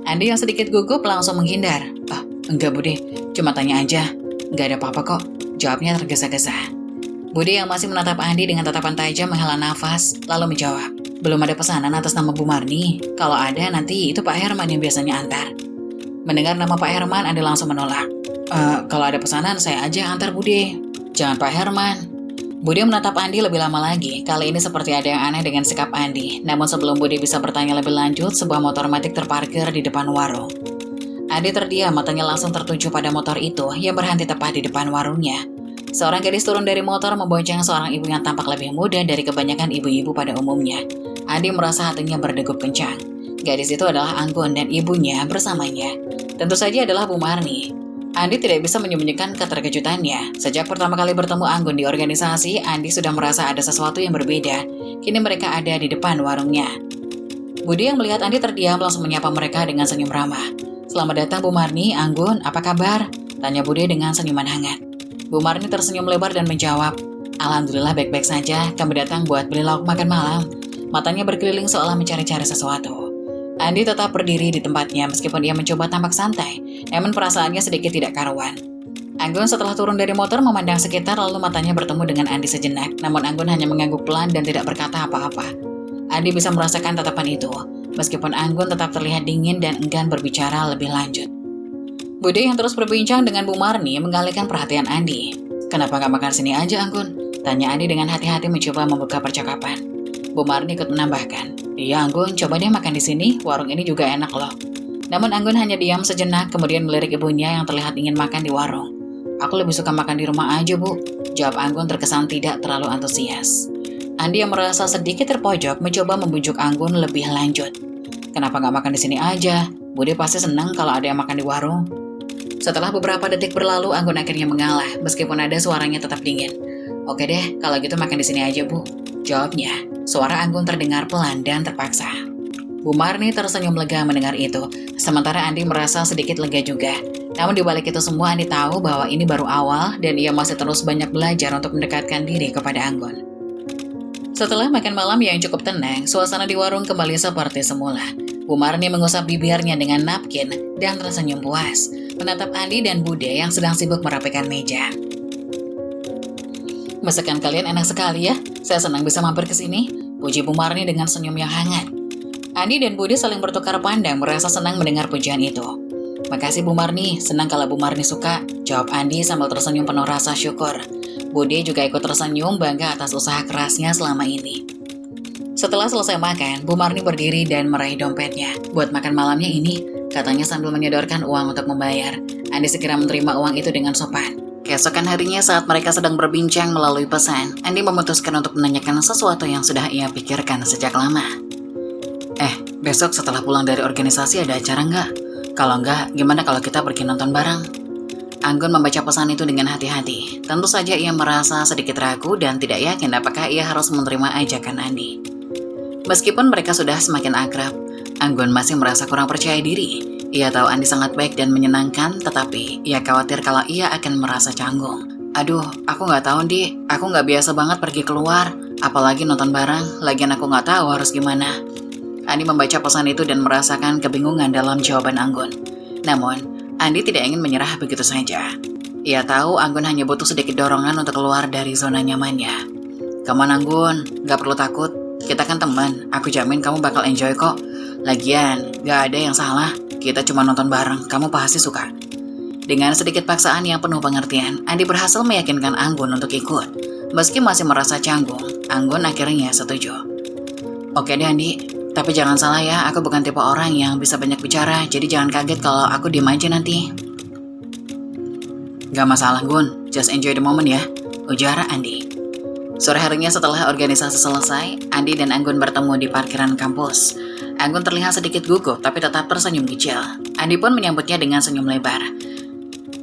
Andi yang sedikit gugup langsung menghindar. "Oh, enggak Budi, cuma tanya aja. Enggak ada apa-apa kok," jawabnya tergesa-gesa. Budi yang masih menatap Andi dengan tatapan tajam menghela nafas, lalu menjawab, "Belum ada pesanan atas nama Bu Marni. Kalau ada, nanti itu Pak Herman yang biasanya antar." Mendengar nama Pak Herman, Andi langsung menolak. Kalau ada pesanan, saya aja yang antar Budi. Jangan Pak Herman." Budi menatap Andi lebih lama lagi. Kali ini seperti ada yang aneh dengan sikap Andi. Namun sebelum Budi bisa bertanya lebih lanjut, sebuah motor matic terparkir di depan warung. Andi terdiam, matanya langsung tertuju pada motor itu yang berhenti tepat di depan warungnya. Seorang gadis turun dari motor membonceng seorang ibu yang tampak lebih muda dari kebanyakan ibu-ibu pada umumnya. Andi merasa hatinya berdegup kencang. Gadis itu adalah Anggun dan ibunya bersamanya. Tentu saja adalah Bu Marni. Andi tidak bisa menyembunyikan keterkejutannya. Sejak pertama kali bertemu Anggun di organisasi, Andi sudah merasa ada sesuatu yang berbeda. Kini mereka ada di depan warungnya. Budi yang melihat Andi terdiam langsung menyapa mereka dengan senyum ramah. "Selamat datang Bu Marni, Anggun, apa kabar?" tanya Budi dengan senyuman hangat. Bu Marni tersenyum lebar dan menjawab, "Alhamdulillah baik-baik saja, kami datang buat beli lauk makan malam." Matanya berkeliling seolah mencari-cari sesuatu. Andi tetap berdiri di tempatnya meskipun ia mencoba tampak santai, namun perasaannya sedikit tidak karuan. Anggun setelah turun dari motor memandang sekitar lalu matanya bertemu dengan Andi sejenak, namun Anggun hanya mengangguk pelan dan tidak berkata apa-apa. Andi bisa merasakan tatapan itu, meskipun Anggun tetap terlihat dingin dan enggan berbicara lebih lanjut. Budi yang terus berbincang dengan Bu Marni mengalihkan perhatian Andi. "Kenapa gak makan sini aja Anggun?" tanya Andi dengan hati-hati mencoba membuka percakapan. Bu Marni ikut menambahkan, "Iya Anggun, coba deh makan di sini, warung ini juga enak loh." Namun Anggun hanya diam sejenak kemudian melirik ibunya yang terlihat ingin makan di warung. "Aku lebih suka makan di rumah aja Bu," jawab Anggun terkesan tidak terlalu antusias. Andi yang merasa sedikit terpojok mencoba membujuk Anggun lebih lanjut. "Kenapa gak makan di sini aja? Budi pasti senang kalau ada yang makan di warung." Setelah beberapa detik berlalu, Anggun akhirnya mengalah meskipun ada suaranya tetap dingin. "Oke deh, kalau gitu makan di sini aja Bu," jawabnya. Suara Anggun terdengar pelan dan terpaksa. Bu Marni tersenyum lega mendengar itu, sementara Andi merasa sedikit lega juga. Namun di balik itu semua Andi tahu bahwa ini baru awal dan ia masih terus banyak belajar untuk mendekatkan diri kepada Anggun. Setelah makan malam yang cukup tenang, suasana di warung kembali seperti semula. Bu Marni mengusap bibirnya dengan napkin dan tersenyum puas, menatap Andi dan Bude yang sedang sibuk merapikan meja. "Masakan kalian enak sekali ya, saya senang bisa mampir ke sini," puji Bu Marni dengan senyum yang hangat. Andi dan Budi saling bertukar pandang merasa senang mendengar pujian itu. Makasih Bu Marni, senang kalau Bu Marni suka, jawab Andi sambil tersenyum penuh rasa syukur. Bude juga ikut tersenyum bangga atas usaha kerasnya selama ini. Setelah selesai makan, Bu Marni berdiri dan meraih dompetnya. Buat makan malamnya ini, katanya sambil menyodorkan uang untuk membayar. Andi segera menerima uang itu dengan sopan. Keesokan harinya saat mereka sedang berbincang melalui pesan, Andi memutuskan untuk menanyakan sesuatu yang sudah ia pikirkan sejak lama. Besok setelah pulang dari organisasi ada acara nggak? Kalau nggak, gimana kalau kita pergi nonton bareng? Anggun membaca pesan itu dengan hati-hati. Tentu saja ia merasa sedikit ragu dan tidak yakin apakah ia harus menerima ajakan Andi. Meskipun mereka sudah semakin akrab, Anggun masih merasa kurang percaya diri. Ia tahu Andi sangat baik dan menyenangkan, tetapi ia khawatir kalau ia akan merasa canggung. Aduh, aku nggak tahu, Di. Aku nggak biasa banget pergi keluar, apalagi nonton bareng. Lagian aku nggak tahu harus gimana. Andi membaca pesan itu dan merasakan kebingungan dalam jawaban Anggun. Namun, Andi tidak ingin menyerah begitu saja. Ia tahu Anggun hanya butuh sedikit dorongan untuk keluar dari zona nyamannya. Come on Anggun, gak perlu takut. Kita kan teman, aku jamin kamu bakal enjoy kok. Lagian, gak ada yang salah. Kita cuma nonton bareng, kamu pasti suka. Dengan sedikit paksaan yang penuh pengertian, Andi berhasil meyakinkan Anggun untuk ikut. Meski masih merasa canggung, Anggun akhirnya setuju. Oke deh Andi. Tapi jangan salah ya, aku bukan tipe orang yang bisa banyak bicara, jadi jangan kaget kalau aku diem aja nanti. Gak masalah Gun, just enjoy the moment ya, ujar Andi. Sore harinya setelah organisasi selesai, Andi dan Anggun bertemu di parkiran kampus. Anggun terlihat sedikit gugup tapi tetap tersenyum kecil. Andi pun menyambutnya dengan senyum lebar.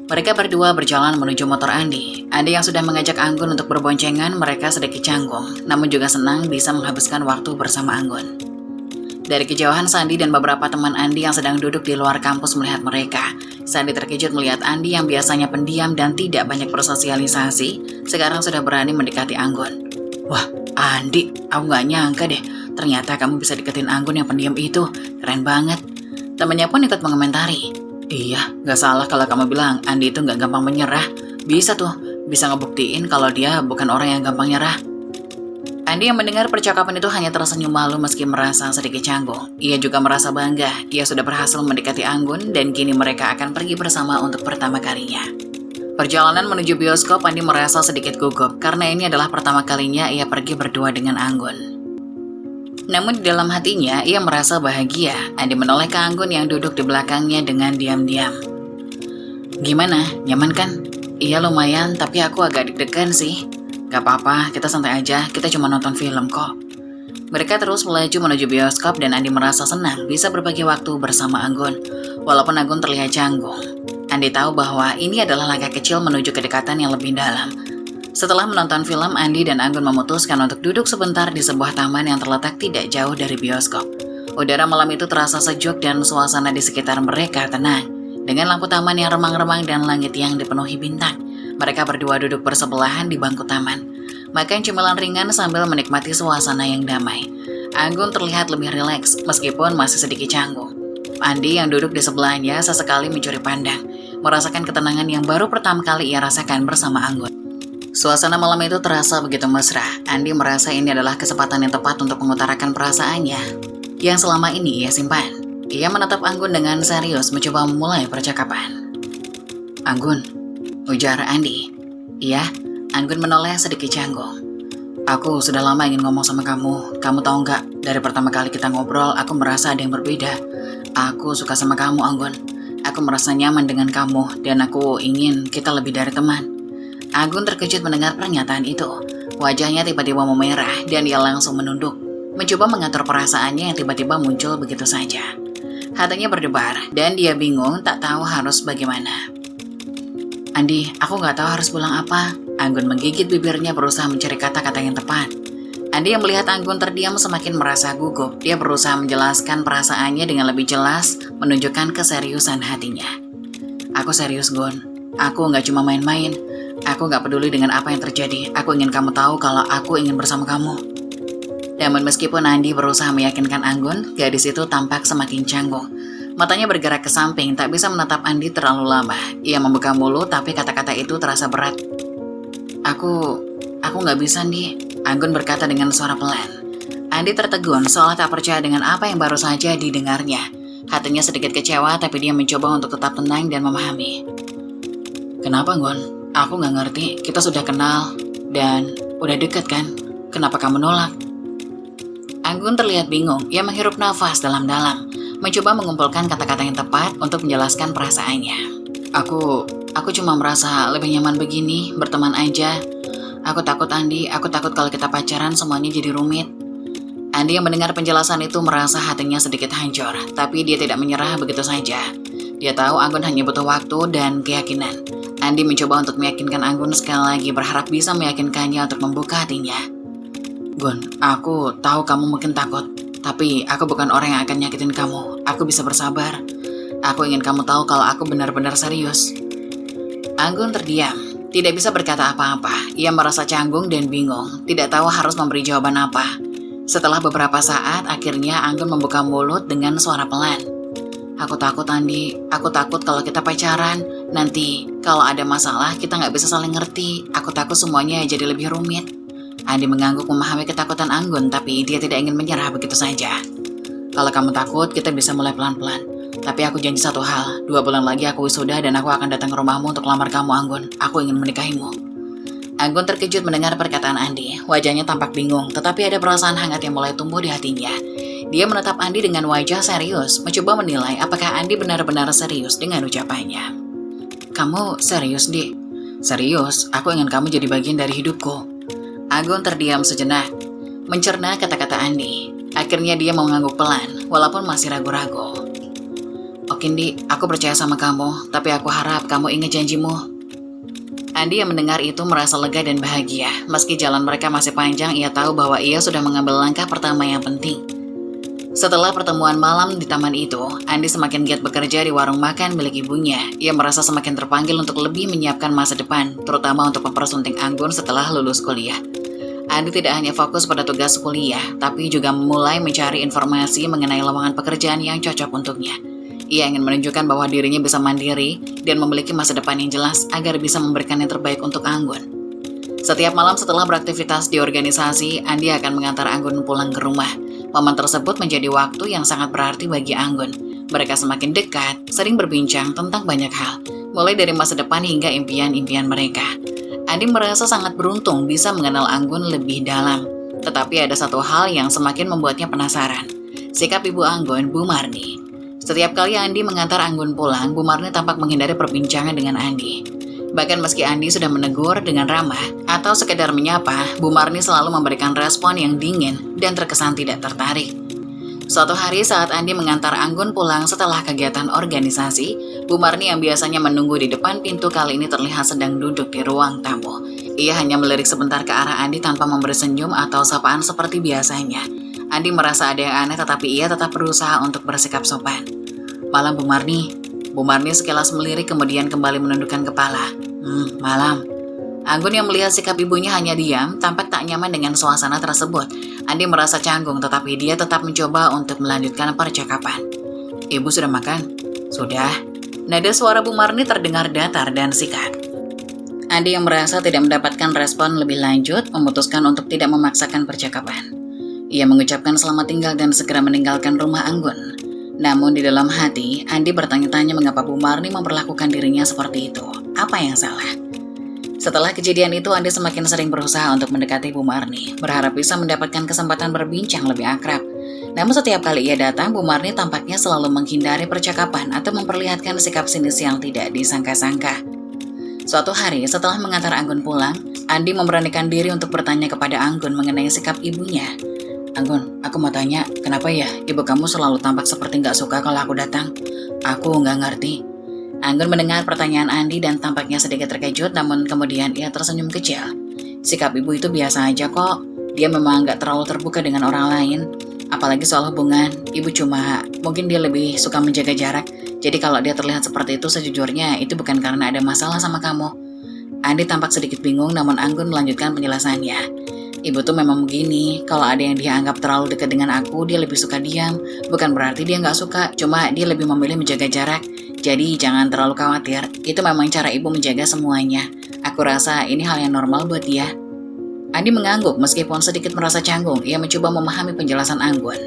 Mereka berdua berjalan menuju motor Andi. Andi yang sudah mengajak Anggun untuk berboncengan, mereka sedikit canggung, namun juga senang bisa menghabiskan waktu bersama Anggun. Dari kejauhan, Sandi dan beberapa teman Andi yang sedang duduk di luar kampus melihat mereka. Sandi terkejut melihat Andi yang biasanya pendiam dan tidak banyak bersosialisasi, sekarang sudah berani mendekati Anggun. Wah, Andi, aku gak nyangka deh, ternyata kamu bisa deketin Anggun yang pendiam itu, keren banget. Temannya pun ikut mengomentari. Iya, gak salah kalau kamu bilang Andi itu gak gampang menyerah. Bisa tuh, bisa ngebuktiin kalau dia bukan orang yang gampang nyerah. Andi yang mendengar percakapan itu hanya tersenyum malu meski merasa sedikit canggung. Ia juga merasa bangga, ia sudah berhasil mendekati Anggun dan kini mereka akan pergi bersama untuk pertama kalinya. Perjalanan menuju bioskop, Andi merasa sedikit gugup karena ini adalah pertama kalinya ia pergi berdua dengan Anggun. Namun di dalam hatinya, ia merasa bahagia. Andi menoleh ke Anggun yang duduk di belakangnya dengan diam-diam. Gimana, nyaman kan? Iya lumayan, tapi aku agak deg-degan sih. Gak apa-apa, kita santai aja, kita cuma nonton film kok. Mereka terus melaju menuju bioskop dan Andi merasa senang bisa berbagi waktu bersama Anggun. Walaupun Anggun terlihat canggung, Andi tahu bahwa ini adalah langkah kecil menuju kedekatan yang lebih dalam. Setelah menonton film, Andi dan Anggun memutuskan untuk duduk sebentar di sebuah taman yang terletak tidak jauh dari bioskop. Udara malam itu terasa sejuk dan suasana di sekitar mereka tenang. Dengan lampu taman yang remang-remang dan langit yang dipenuhi bintang. Mereka berdua duduk bersebelahan di bangku taman, makan cemilan ringan sambil menikmati suasana yang damai. Anggun terlihat lebih rileks meskipun masih sedikit canggung. Andi yang duduk di sebelahnya sesekali mencuri pandang, merasakan ketenangan yang baru pertama kali ia rasakan bersama Anggun. Suasana malam itu terasa begitu mesra. Andi merasa ini adalah kesempatan yang tepat untuk mengutarakan perasaannya yang selama ini ia simpan. Ia menatap Anggun dengan serius mencoba memulai percakapan. Anggun, ujar Andi. Iya, Anggun menoleh sedikit canggung. Aku sudah lama ingin ngomong sama kamu. Kamu tahu nggak, dari pertama kali kita ngobrol, aku merasa ada yang berbeda. Aku suka sama kamu, Anggun. Aku merasa nyaman dengan kamu, dan aku ingin kita lebih dari teman. Anggun terkejut mendengar pernyataan itu. Wajahnya tiba-tiba memerah, dan dia langsung menunduk, mencoba mengatur perasaannya yang tiba-tiba muncul begitu saja. Hatinya berdebar, dan dia bingung tak tahu harus bagaimana. Andi, aku gak tahu harus bilang apa. Anggun menggigit bibirnya berusaha mencari kata-kata yang tepat. Andi yang melihat Anggun terdiam semakin merasa gugup. Dia berusaha menjelaskan perasaannya dengan lebih jelas, menunjukkan keseriusan hatinya. Aku serius, Gun. Aku gak cuma main-main. Aku gak peduli dengan apa yang terjadi. Aku ingin kamu tahu kalau aku ingin bersama kamu. Namun meskipun Andi berusaha meyakinkan Anggun, gadis itu tampak semakin canggung. Matanya bergerak ke samping, tak bisa menatap Andi terlalu lama. Ia membuka mulut, tapi kata-kata itu terasa berat. Aku gak bisa, Andi. Anggun berkata dengan suara pelan. Andi tertegun, seolah tak percaya dengan apa yang baru saja didengarnya. Hatinya sedikit kecewa, tapi dia mencoba untuk tetap tenang dan memahami. Kenapa, Gon? Aku nggak ngerti, kita sudah kenal dan udah deket kan? Kenapa kamu nolak? Anggun terlihat bingung. Ia menghirup nafas dalam-dalam, mencoba mengumpulkan kata-kata yang tepat untuk menjelaskan perasaannya. Aku cuma merasa lebih nyaman begini, berteman aja. Aku takut, Andi, aku takut kalau kita pacaran semuanya jadi rumit. Andi yang mendengar penjelasan itu merasa hatinya sedikit hancur, tapi dia tidak menyerah begitu saja. Dia tahu Anggun hanya butuh waktu dan keyakinan. Andi mencoba untuk meyakinkan Anggun sekali lagi, berharap bisa meyakinkannya untuk membuka hatinya. Gun, aku tahu kamu mungkin takut, tapi aku bukan orang yang akan nyakitin kamu. Aku bisa bersabar. Aku ingin kamu tahu kalau aku benar-benar serius. Anggun terdiam, tidak bisa berkata apa-apa. Ia merasa canggung dan bingung, tidak tahu harus memberi jawaban apa. Setelah beberapa saat, akhirnya Anggun membuka mulut dengan suara pelan. Aku takut, Andi. Aku takut kalau kita pacaran. Nanti, kalau ada masalah, kita nggak bisa saling ngerti. Aku takut semuanya jadi lebih rumit. Andi mengangguk memahami ketakutan Anggun, tapi dia tidak ingin menyerah begitu saja. Kalau kamu takut, kita bisa mulai pelan-pelan. Tapi aku janji satu hal, 2 bulan lagi aku wisuda dan aku akan datang ke rumahmu untuk lamar kamu, Anggun. Aku ingin menikahimu. Anggun terkejut mendengar perkataan Andi. Wajahnya tampak bingung, tetapi ada perasaan hangat yang mulai tumbuh di hatinya. Dia menatap Andi dengan wajah serius, mencoba menilai apakah Andi benar-benar serius dengan ucapannya. Kamu serius, Di? Serius, aku ingin kamu jadi bagian dari hidupku. Anggun terdiam sejenak, mencerna kata-kata Andi. Akhirnya dia mengangguk pelan, walaupun masih ragu-ragu. Oke, Di, aku percaya sama kamu, tapi aku harap kamu ingat janjimu. Andi yang mendengar itu merasa lega dan bahagia. Meski jalan mereka masih panjang, ia tahu bahwa ia sudah mengambil langkah pertama yang penting. Setelah pertemuan malam di taman itu, Andi semakin giat bekerja di warung makan milik ibunya. Ia merasa semakin terpanggil untuk lebih menyiapkan masa depan, terutama untuk mempersunting Anggun setelah lulus kuliah. Andi tidak hanya fokus pada tugas kuliah, tapi juga mulai mencari informasi mengenai lowongan pekerjaan yang cocok untuknya. Ia ingin menunjukkan bahwa dirinya bisa mandiri dan memiliki masa depan yang jelas agar bisa memberikan yang terbaik untuk Anggun. Setiap malam setelah beraktivitas di organisasi, Andi akan mengantar Anggun pulang ke rumah. Momen tersebut menjadi waktu yang sangat berarti bagi Anggun. Mereka semakin dekat, sering berbincang tentang banyak hal, mulai dari masa depan hingga impian-impian mereka. Andi merasa sangat beruntung bisa mengenal Anggun lebih dalam. Tetapi ada satu hal yang semakin membuatnya penasaran. Sikap ibu Anggun, Bu Marni. Setiap kali Andi mengantar Anggun pulang, Bu Marni tampak menghindari perbincangan dengan Andi. Bahkan meski Andi sudah menegur dengan ramah atau sekedar menyapa, Bu Marni selalu memberikan respon yang dingin dan terkesan tidak tertarik. Suatu hari saat Andi mengantar Anggun pulang setelah kegiatan organisasi, Bu Marni yang biasanya menunggu di depan pintu kali ini terlihat sedang duduk di ruang tamu. Ia hanya melirik sebentar ke arah Andi tanpa memberi senyum atau sapaan seperti biasanya. Andi merasa ada yang aneh, tetapi ia tetap berusaha untuk bersikap sopan. Malam, Bu Marni. Bu Marni sekilas melirik kemudian kembali menundukkan kepala. Malam. Anggun yang melihat sikap ibunya hanya diam, tampak tak nyaman dengan suasana tersebut. Andi merasa canggung, tetapi dia tetap mencoba untuk melanjutkan percakapan. Ibu sudah makan? Sudah. Nada suara Bu Marni terdengar datar dan sikat. Andi yang merasa tidak mendapatkan respon lebih lanjut, memutuskan untuk tidak memaksakan percakapan. Ia mengucapkan selamat tinggal dan segera meninggalkan rumah Anggun. Namun di dalam hati, Andi bertanya-tanya mengapa Bu Marni memperlakukan dirinya seperti itu. Apa yang salah? Setelah kejadian itu, Andi semakin sering berusaha untuk mendekati Bu Marni, berharap bisa mendapatkan kesempatan berbincang lebih akrab. Namun setiap kali ia datang, Bu Marni tampaknya selalu menghindari percakapan atau memperlihatkan sikap sinis yang tidak disangka-sangka. Suatu hari, setelah mengantar Anggun pulang, Andi memberanikan diri untuk bertanya kepada Anggun mengenai sikap ibunya. Anggun, aku mau tanya, kenapa ya ibu kamu selalu tampak seperti nggak suka kalau aku datang? Aku nggak ngerti. Anggun mendengar pertanyaan Andi dan tampaknya sedikit terkejut, namun kemudian ia tersenyum kecil. Sikap ibu itu biasa aja kok. Dia memang nggak terlalu terbuka dengan orang lain. Apalagi soal hubungan, ibu mungkin dia lebih suka menjaga jarak. Jadi kalau dia terlihat seperti itu, sejujurnya itu bukan karena ada masalah sama kamu. Andi tampak sedikit bingung, namun Anggun melanjutkan penjelasannya. Ibu tuh memang begini, kalau ada yang dia anggap terlalu dekat dengan aku, dia lebih suka diam. Bukan berarti dia nggak suka, cuma dia lebih memilih menjaga jarak. Jadi jangan terlalu khawatir, itu memang cara ibu menjaga semuanya. Aku rasa ini hal yang normal buat dia. Andi mengangguk meskipun sedikit merasa canggung, ia mencoba memahami penjelasan Anggun.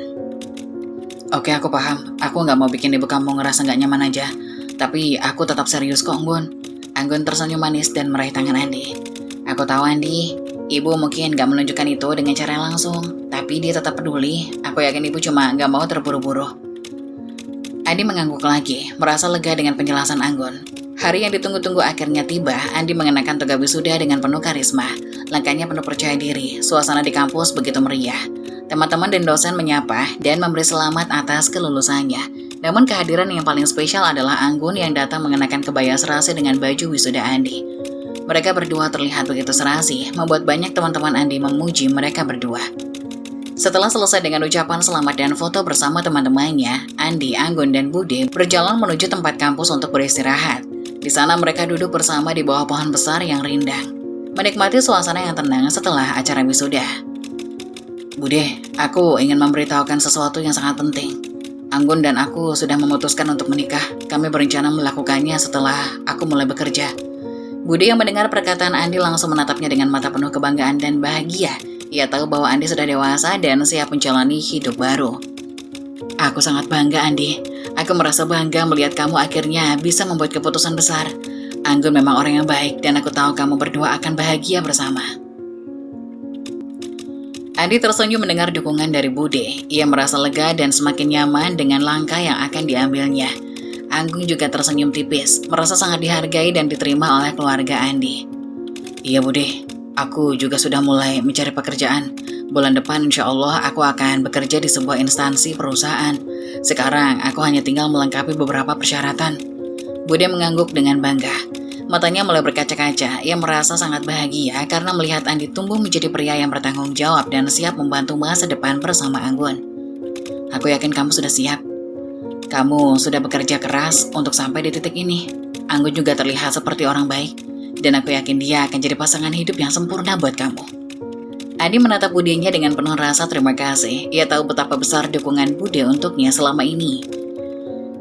Oke, aku paham. Aku nggak mau bikin ibu kamu ngerasa nggak nyaman aja. Tapi aku tetap serius kok, Anggun. Anggun tersenyum manis dan meraih tangan Andi. Aku tahu, Andi. Ibu mungkin nggak menunjukkan itu dengan cara langsung. Tapi dia tetap peduli. Aku yakin ibu cuma nggak mau terburu-buru. Andi mengangguk lagi, merasa lega dengan penjelasan Anggun. Hari yang ditunggu-tunggu akhirnya tiba. Andi mengenakan toga wisuda dengan penuh karisma. Langkahnya penuh percaya diri. Suasana di kampus begitu meriah. Teman-teman dan dosen menyapa dan memberi selamat atas kelulusannya. Namun kehadiran yang paling spesial adalah Anggun yang datang mengenakan kebaya serasi dengan baju wisuda Andi. Mereka berdua terlihat begitu serasi, membuat banyak teman-teman Andi memuji mereka berdua. Setelah selesai dengan ucapan selamat dan foto bersama teman-temannya, Andi, Anggun, dan Bude berjalan menuju tempat kampus untuk beristirahat. Di sana mereka duduk bersama di bawah pohon besar yang rindang, menikmati suasana yang tenang setelah acara wisuda. Bude, aku ingin memberitahukan sesuatu yang sangat penting. Anggun dan aku sudah memutuskan untuk menikah. Kami berencana melakukannya setelah aku mulai bekerja. Bude yang mendengar perkataan Andi langsung menatapnya dengan mata penuh kebanggaan dan bahagia. Ia tahu bahwa Andi sudah dewasa dan siap menjalani hidup baru. Aku sangat bangga, Andi. Aku merasa bangga melihat kamu akhirnya bisa membuat keputusan besar. Anggun memang orang yang baik dan aku tahu kamu berdua akan bahagia bersama. Andi tersenyum mendengar dukungan dari Bude. Ia merasa lega dan semakin nyaman dengan langkah yang akan diambilnya. Anggun juga tersenyum tipis, merasa sangat dihargai dan diterima oleh keluarga Andi. Iya Bude, aku juga sudah mulai mencari pekerjaan. Bulan depan insya Allah aku akan bekerja di sebuah instansi perusahaan. Sekarang aku hanya tinggal melengkapi beberapa persyaratan. Bude mengangguk dengan bangga. Matanya mulai berkaca-kaca. Ia merasa sangat bahagia karena melihat Andi tumbuh menjadi pria yang bertanggung jawab dan siap membantu masa depan bersama Anggun. Aku yakin kamu sudah siap. Kamu sudah bekerja keras untuk sampai di titik ini. Anggun juga terlihat seperti orang baik. Dan aku yakin dia akan jadi pasangan hidup yang sempurna buat kamu. Andi menatap Budenya dengan penuh rasa terima kasih. Ia tahu betapa besar dukungan Bude untuknya selama ini.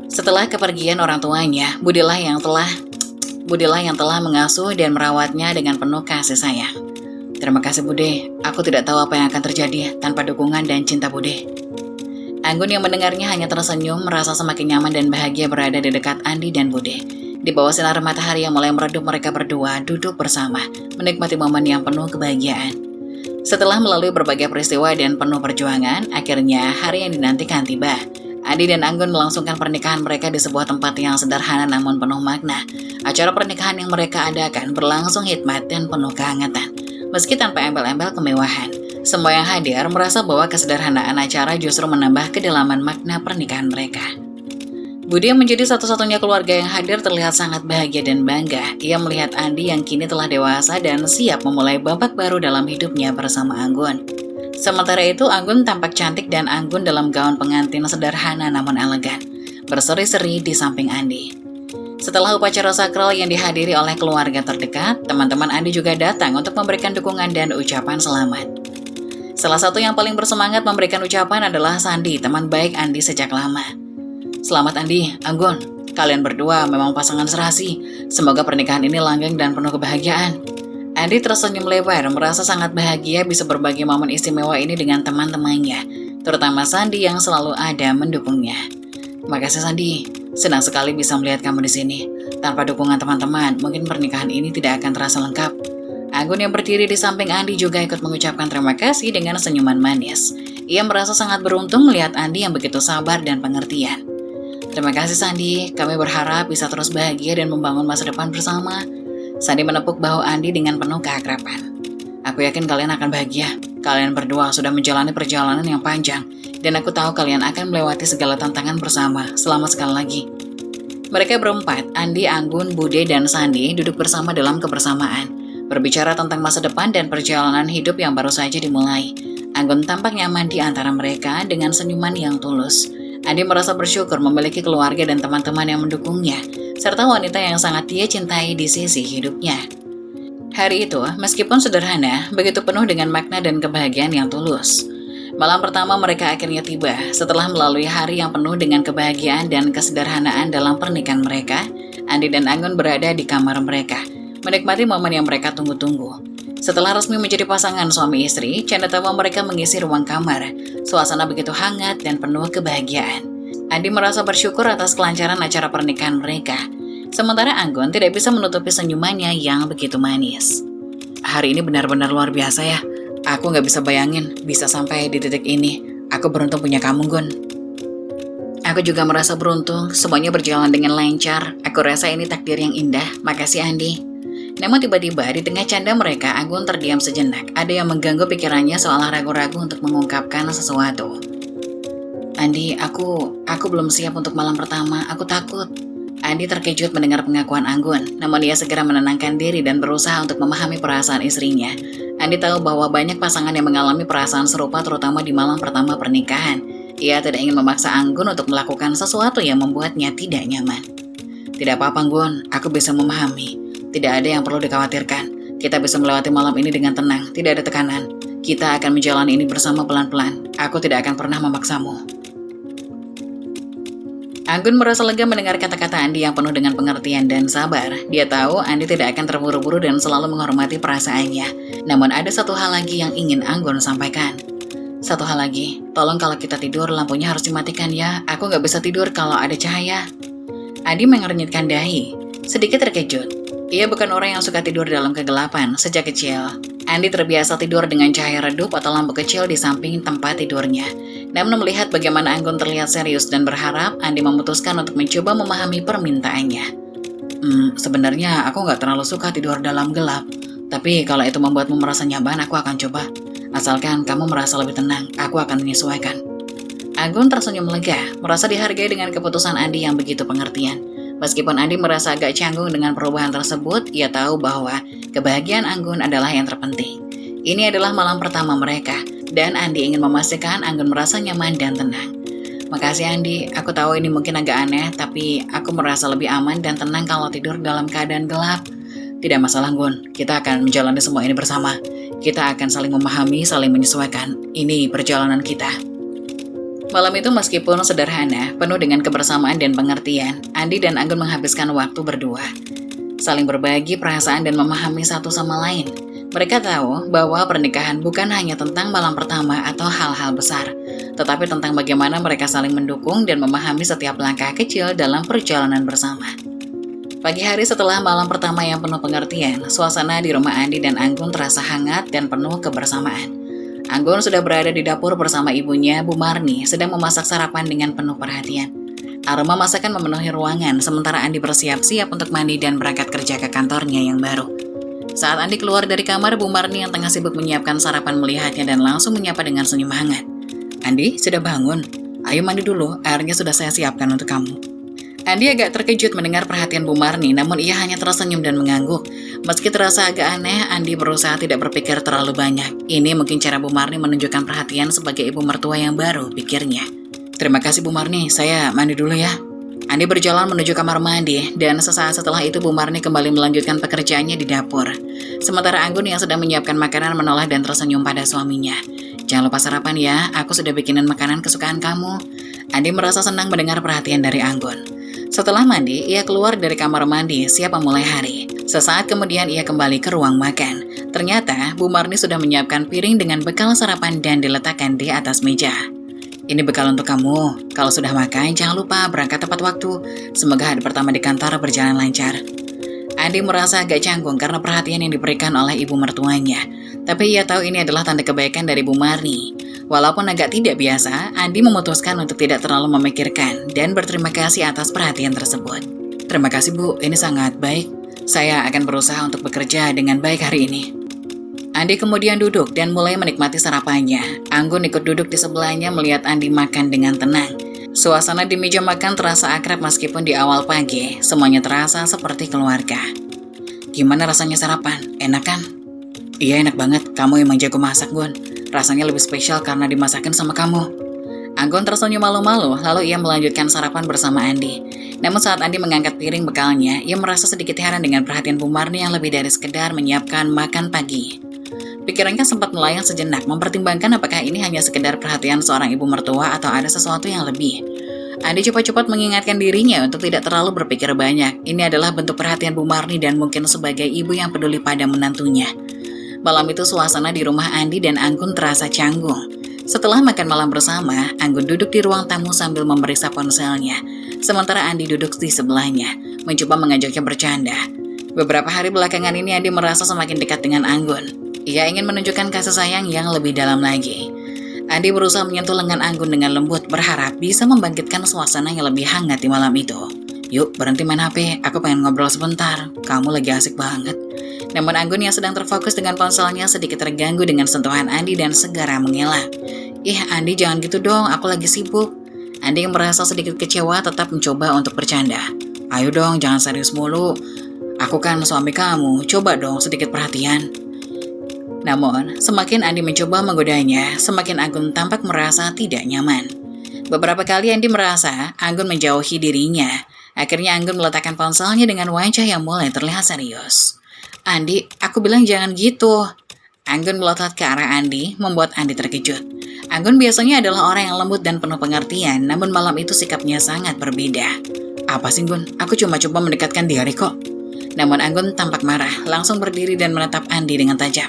Setelah kepergian orang tuanya, Budelah yang telah mengasuh dan merawatnya dengan penuh kasih sayang. Terima kasih Bude, aku tidak tahu apa yang akan terjadi tanpa dukungan dan cinta Bude. Anggun yang mendengarnya hanya tersenyum, merasa semakin nyaman dan bahagia berada di dekat Andi dan Bude. Di bawah sinar matahari yang mulai meredup, mereka berdua duduk bersama, menikmati momen yang penuh kebahagiaan. Setelah melalui berbagai peristiwa dan penuh perjuangan, akhirnya hari yang dinantikan tiba. Andi dan Anggun melangsungkan pernikahan mereka di sebuah tempat yang sederhana namun penuh makna. Acara pernikahan yang mereka adakan berlangsung hikmat dan penuh kehangatan. Meski tanpa embel-embel kemewahan, semua yang hadir merasa bahwa kesederhanaan acara justru menambah kedalaman makna pernikahan mereka. Bude yang menjadi satu-satunya keluarga yang hadir terlihat sangat bahagia dan bangga. Ia melihat Andi yang kini telah dewasa dan siap memulai babak baru dalam hidupnya bersama Anggun. Sementara itu, Anggun tampak cantik dan anggun dalam gaun pengantin sederhana namun elegan, berseri-seri di samping Andi. Setelah upacara sakral yang dihadiri oleh keluarga terdekat, teman-teman Andi juga datang untuk memberikan dukungan dan ucapan selamat. Salah satu yang paling bersemangat memberikan ucapan adalah Sandi, teman baik Andi sejak lama. Selamat Andi, Anggun, kalian berdua memang pasangan serasi. Semoga pernikahan ini langgeng dan penuh kebahagiaan. Andi tersenyum lebar, merasa sangat bahagia bisa berbagi momen istimewa ini dengan teman-temannya, terutama Sandi yang selalu ada mendukungnya. Makasih Sandi, senang sekali bisa melihat kamu di sini. Tanpa dukungan teman-teman, mungkin pernikahan ini tidak akan terasa lengkap. Anggun yang berdiri di samping Andi juga ikut mengucapkan terima kasih dengan senyuman manis. Ia merasa sangat beruntung melihat Andi yang begitu sabar dan pengertian. Terima kasih Sandi, kami berharap bisa terus bahagia dan membangun masa depan bersama. Sandi menepuk bahu Andi dengan penuh keakraban. Aku yakin kalian akan bahagia. Kalian berdua sudah menjalani perjalanan yang panjang, dan aku tahu kalian akan melewati segala tantangan bersama. Selamat sekali lagi. Mereka berempat, Andi, Anggun, Bude, dan Sandi duduk bersama dalam kebersamaan, berbicara tentang masa depan dan perjalanan hidup yang baru saja dimulai. Anggun tampak nyaman di antara mereka dengan senyuman yang tulus. Andi merasa bersyukur memiliki keluarga dan teman-teman yang mendukungnya, serta wanita yang sangat dia cintai di sisi hidupnya. Hari itu, meskipun sederhana, begitu penuh dengan makna dan kebahagiaan yang tulus. Malam pertama mereka akhirnya tiba. Setelah melalui hari yang penuh dengan kebahagiaan dan kesederhanaan dalam pernikahan mereka, Andi dan Anggun berada di kamar mereka, menikmati momen yang mereka tunggu-tunggu. Setelah resmi menjadi pasangan suami istri, canda tawa mereka mengisi ruang kamar. Suasana begitu hangat dan penuh kebahagiaan. Andi merasa bersyukur atas kelancaran acara pernikahan mereka. Sementara Anggun tidak bisa menutupi senyumannya yang begitu manis. Hari ini benar-benar luar biasa ya. Aku nggak bisa bayangin bisa sampai di titik ini. Aku beruntung punya kamu, Gun. Aku juga merasa beruntung, semuanya berjalan dengan lancar. Aku rasa ini takdir yang indah. Makasih, Andi. Namun tiba-tiba di tengah canda mereka, Anggun terdiam sejenak. Ada yang mengganggu pikirannya seolah ragu-ragu untuk mengungkapkan sesuatu. Andi, aku belum siap untuk malam pertama. Aku takut. Andi terkejut mendengar pengakuan Anggun. Namun ia segera menenangkan diri dan berusaha untuk memahami perasaan istrinya. Andi tahu bahwa banyak pasangan yang mengalami perasaan serupa terutama di malam pertama pernikahan. Ia tidak ingin memaksa Anggun untuk melakukan sesuatu yang membuatnya tidak nyaman. Tidak apa-apa, Anggun. Aku bisa memahami. Tidak ada yang perlu dikhawatirkan. Kita bisa melewati malam ini dengan tenang, tidak ada tekanan. Kita akan menjalani ini bersama pelan-pelan. Aku tidak akan pernah memaksamu. Anggun merasa lega mendengar kata-kata Andi yang penuh dengan pengertian dan sabar. Dia tahu Andi tidak akan terburu-buru dan selalu menghormati perasaannya. Namun ada satu hal lagi yang ingin Anggun sampaikan. Satu hal lagi, tolong kalau kita tidur lampunya harus dimatikan ya. Aku nggak bisa tidur kalau ada cahaya. Andi mengernyitkan dahi, sedikit terkejut. Ia bukan orang yang suka tidur dalam kegelapan sejak kecil. Andi terbiasa tidur dengan cahaya redup atau lampu kecil di samping tempat tidurnya. Namun melihat bagaimana Anggun terlihat serius dan berharap, Andi memutuskan untuk mencoba memahami permintaannya. Sebenarnya aku nggak terlalu suka tidur dalam gelap. Tapi kalau itu membuatmu merasa nyaman, aku akan coba. Asalkan kamu merasa lebih tenang, aku akan menyesuaikan. Anggun tersenyum lega, merasa dihargai dengan keputusan Andi yang begitu pengertian. Meskipun Andi merasa agak canggung dengan perubahan tersebut, ia tahu bahwa kebahagiaan Anggun adalah yang terpenting. Ini adalah malam pertama mereka, dan Andi ingin memastikan Anggun merasa nyaman dan tenang. Makasih Andi, aku tahu ini mungkin agak aneh, tapi aku merasa lebih aman dan tenang kalau tidur dalam keadaan gelap. Tidak masalah, Anggun, kita akan menjalani semua ini bersama. Kita akan saling memahami, saling menyesuaikan. Ini perjalanan kita. Malam itu meskipun sederhana, penuh dengan kebersamaan dan pengertian, Andi dan Anggun menghabiskan waktu berdua. Saling berbagi perasaan dan memahami satu sama lain. Mereka tahu bahwa pernikahan bukan hanya tentang malam pertama atau hal-hal besar, tetapi tentang bagaimana mereka saling mendukung dan memahami setiap langkah kecil dalam perjalanan bersama. Pagi hari setelah malam pertama yang penuh pengertian, suasana di rumah Andi dan Anggun terasa hangat dan penuh kebersamaan. Anggun sudah berada di dapur bersama ibunya, Bu Marni, sedang memasak sarapan dengan penuh perhatian. Aroma masakan memenuhi ruangan, sementara Andi bersiap-siap untuk mandi dan berangkat kerja ke kantornya yang baru. Saat Andi keluar dari kamar, Bu Marni yang tengah sibuk menyiapkan sarapan melihatnya dan langsung menyapa dengan senyum hangat. Andi, sudah bangun? Ayo mandi dulu, airnya sudah saya siapkan untuk kamu. Andi agak terkejut mendengar perhatian Bu Marni, namun ia hanya tersenyum dan mengangguk. Meski terasa agak aneh, Andi berusaha tidak berpikir terlalu banyak. Ini mungkin cara Bu Marni menunjukkan perhatian sebagai ibu mertua yang baru, pikirnya. Terima kasih Bu Marni, saya mandi dulu ya. Andi berjalan menuju kamar mandi, dan sesaat setelah itu Bu Marni kembali melanjutkan pekerjaannya di dapur. Sementara Anggun yang sedang menyiapkan makanan menoleh dan tersenyum pada suaminya. Jangan lupa sarapan ya, aku sudah bikinin makanan kesukaan kamu. Andi merasa senang mendengar perhatian dari Anggun. Setelah mandi, ia keluar dari kamar mandi, siap memulai hari. Sesaat kemudian ia kembali ke ruang makan. Ternyata, Bu Marni sudah menyiapkan piring dengan bekal sarapan dan diletakkan di atas meja. Ini bekal untuk kamu. Kalau sudah makan, jangan lupa berangkat tepat waktu. Semoga hari pertama di kantor berjalan lancar. Andi merasa agak canggung karena perhatian yang diberikan oleh ibu mertuanya. Tapi ia tahu ini adalah tanda kebaikan dari Bu Marni. Walaupun agak tidak biasa, Andi memutuskan untuk tidak terlalu memikirkan dan berterima kasih atas perhatian tersebut. Terima kasih Bu, ini sangat baik. Saya akan berusaha untuk bekerja dengan baik hari ini. Andi kemudian duduk dan mulai menikmati sarapannya. Anggun ikut duduk di sebelahnya melihat Andi makan dengan tenang. Suasana di meja makan terasa akrab meskipun di awal pagi, semuanya terasa seperti keluarga. Gimana rasanya sarapan? Enak kan? Iya enak banget, kamu emang jago masak Gun. Rasanya lebih spesial karena dimasakin sama kamu. Anggun tersenyum malu-malu, lalu ia melanjutkan sarapan bersama Andi. Namun saat Andi mengangkat piring bekalnya, ia merasa sedikit heran dengan perhatian Bu Marni yang lebih dari sekedar menyiapkan makan pagi. Pikirannya sempat melayang sejenak, mempertimbangkan apakah ini hanya sekedar perhatian seorang ibu mertua atau ada sesuatu yang lebih. Andi cepat-cepat mengingatkan dirinya untuk tidak terlalu berpikir banyak. Ini adalah bentuk perhatian Bu Marni dan mungkin sebagai ibu yang peduli pada menantunya. Malam itu suasana di rumah Andi dan Anggun terasa canggung. Setelah makan malam bersama, Anggun duduk di ruang tamu sambil memeriksa ponselnya. Sementara Andi duduk di sebelahnya, mencoba mengajaknya bercanda. Beberapa hari belakangan ini Andi merasa semakin dekat dengan Anggun. Ia ingin menunjukkan kasih sayang yang lebih dalam lagi. Andi berusaha menyentuh lengan Anggun dengan lembut, berharap bisa membangkitkan suasana yang lebih hangat di malam itu. Yuk, berhenti main HP, aku pengen ngobrol sebentar. Kamu lagi asik banget. Namun Anggun yang sedang terfokus dengan ponselnya sedikit terganggu dengan sentuhan Andi dan segera mengelak. Ih, Andi jangan gitu dong, aku lagi sibuk. Andi yang merasa sedikit kecewa tetap mencoba untuk bercanda. Ayo dong, jangan serius mulu. Aku kan suami kamu, coba dong sedikit perhatian. Namun, semakin Andi mencoba menggodanya, semakin Anggun tampak merasa tidak nyaman. Beberapa kali Andi merasa Anggun menjauhi dirinya. Akhirnya Anggun meletakkan ponselnya dengan wajah yang mulai terlihat serius. Andi, aku bilang jangan gitu. Anggun melotot ke arah Andi, membuat Andi terkejut. Anggun biasanya adalah orang yang lembut dan penuh pengertian, namun malam itu sikapnya sangat berbeda. Apa sih, Gun? Aku cuma coba mendekatkan diri kok. Namun Anggun tampak marah, langsung berdiri dan menatap Andi dengan tajam.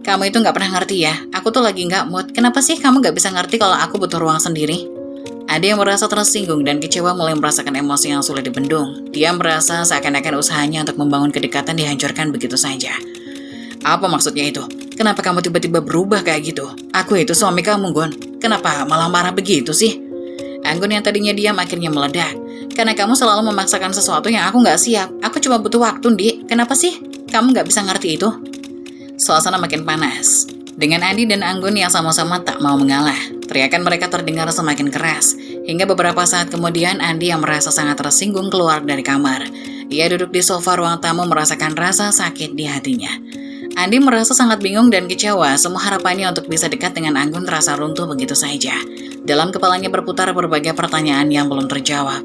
Kamu itu gak pernah ngerti ya, aku tuh lagi gak mood. Kenapa sih kamu gak bisa ngerti kalau aku butuh ruang sendiri? Andi yang merasa tersinggung dan kecewa mulai merasakan emosi yang sulit dibendung. Dia merasa seakan-akan usahanya untuk membangun kedekatan dihancurkan begitu saja. Apa maksudnya itu? Kenapa kamu tiba-tiba berubah kayak gitu? Aku itu suami kamu, Gon. Kenapa malah marah begitu sih? Anggun yang tadinya diam akhirnya meledak. Karena kamu selalu memaksakan sesuatu yang aku gak siap. Aku cuma butuh waktu, Di. Kenapa sih? Kamu gak bisa ngerti itu? Suasana makin panas. Dengan Andi dan Anggun yang sama-sama tak mau mengalah. Teriakan mereka terdengar semakin keras. Hingga beberapa saat kemudian Andi yang merasa sangat tersinggung keluar dari kamar. Ia duduk di sofa ruang tamu merasakan rasa sakit di hatinya. Andi merasa sangat bingung dan kecewa, semua harapannya untuk bisa dekat dengan Anggun terasa runtuh begitu saja. Dalam kepalanya berputar berbagai pertanyaan yang belum terjawab.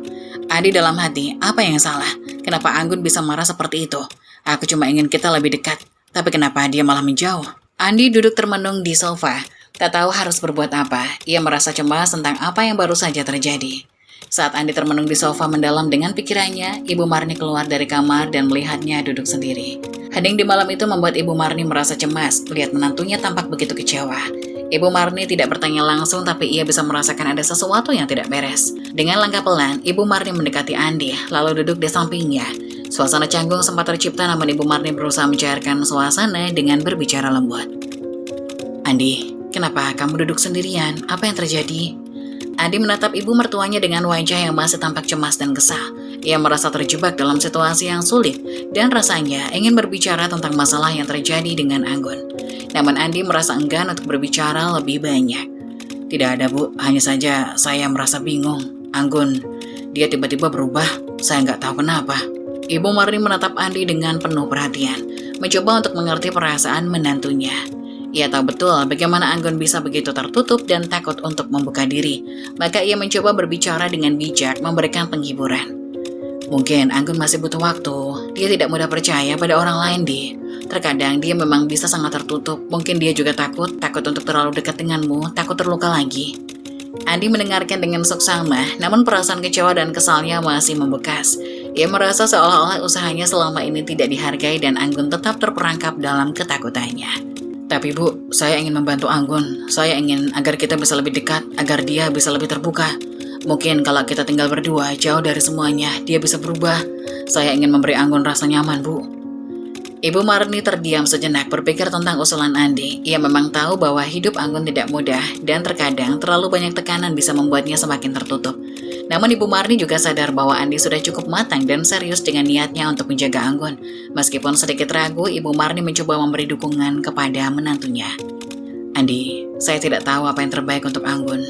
Andi dalam hati, apa yang salah? Kenapa Anggun bisa marah seperti itu? Aku cuma ingin kita lebih dekat, tapi kenapa dia malah menjauh? Andi duduk termenung di sofa, tak tahu harus berbuat apa. Ia merasa cemas tentang apa yang baru saja terjadi. Saat Andi termenung di sofa mendalam dengan pikirannya, Ibu Marni keluar dari kamar dan melihatnya duduk sendiri. Hening di malam itu membuat Ibu Marni merasa cemas, melihat menantunya tampak begitu kecewa. Ibu Marni tidak bertanya langsung, tapi ia bisa merasakan ada sesuatu yang tidak beres. Dengan langkah pelan, Ibu Marni mendekati Andi, lalu duduk di sampingnya. Suasana canggung sempat tercipta, namun Ibu Marni berusaha mencairkan suasana dengan berbicara lembut. Andi, kenapa kamu duduk sendirian? Apa yang terjadi? Andi menatap ibu mertuanya dengan wajah yang masih tampak cemas dan kesal. Ia merasa terjebak dalam situasi yang sulit dan rasanya ingin berbicara tentang masalah yang terjadi dengan Anggun. Namun Andi merasa enggan untuk berbicara lebih banyak. Tidak ada, Bu, hanya saja saya merasa bingung. Anggun, dia tiba-tiba berubah, saya nggak tahu kenapa. Ibu Marni menatap Andi dengan penuh perhatian, mencoba untuk mengerti perasaan menantunya. Ia tahu betul bagaimana Anggun bisa begitu tertutup dan takut untuk membuka diri. Maka ia mencoba berbicara dengan bijak, memberikan penghiburan. Mungkin Anggun masih butuh waktu. Dia tidak mudah percaya pada orang lain, Di. Terkadang dia memang bisa sangat tertutup. Mungkin dia juga takut untuk terlalu dekat denganmu, takut terluka lagi. Andi mendengarkan dengan seksama, namun perasaan kecewa dan kesalnya masih membekas. Ia merasa seolah-olah usahanya selama ini tidak dihargai dan Anggun tetap terperangkap dalam ketakutannya. Tapi Bu, saya ingin membantu Anggun. Saya ingin agar kita bisa lebih dekat, agar dia bisa lebih terbuka. Mungkin kalau kita tinggal berdua, jauh dari semuanya, dia bisa berubah. Saya ingin memberi Anggun rasa nyaman, Bu. Ibu Marni terdiam sejenak berpikir tentang usulan Andi. Ia memang tahu bahwa hidup Anggun tidak mudah dan terkadang terlalu banyak tekanan bisa membuatnya semakin tertutup. Namun Ibu Marni juga sadar bahwa Andi sudah cukup matang dan serius dengan niatnya untuk menjaga Anggun. Meskipun sedikit ragu, Ibu Marni mencoba memberi dukungan kepada menantunya. Andi, saya tidak tahu apa yang terbaik untuk Anggun.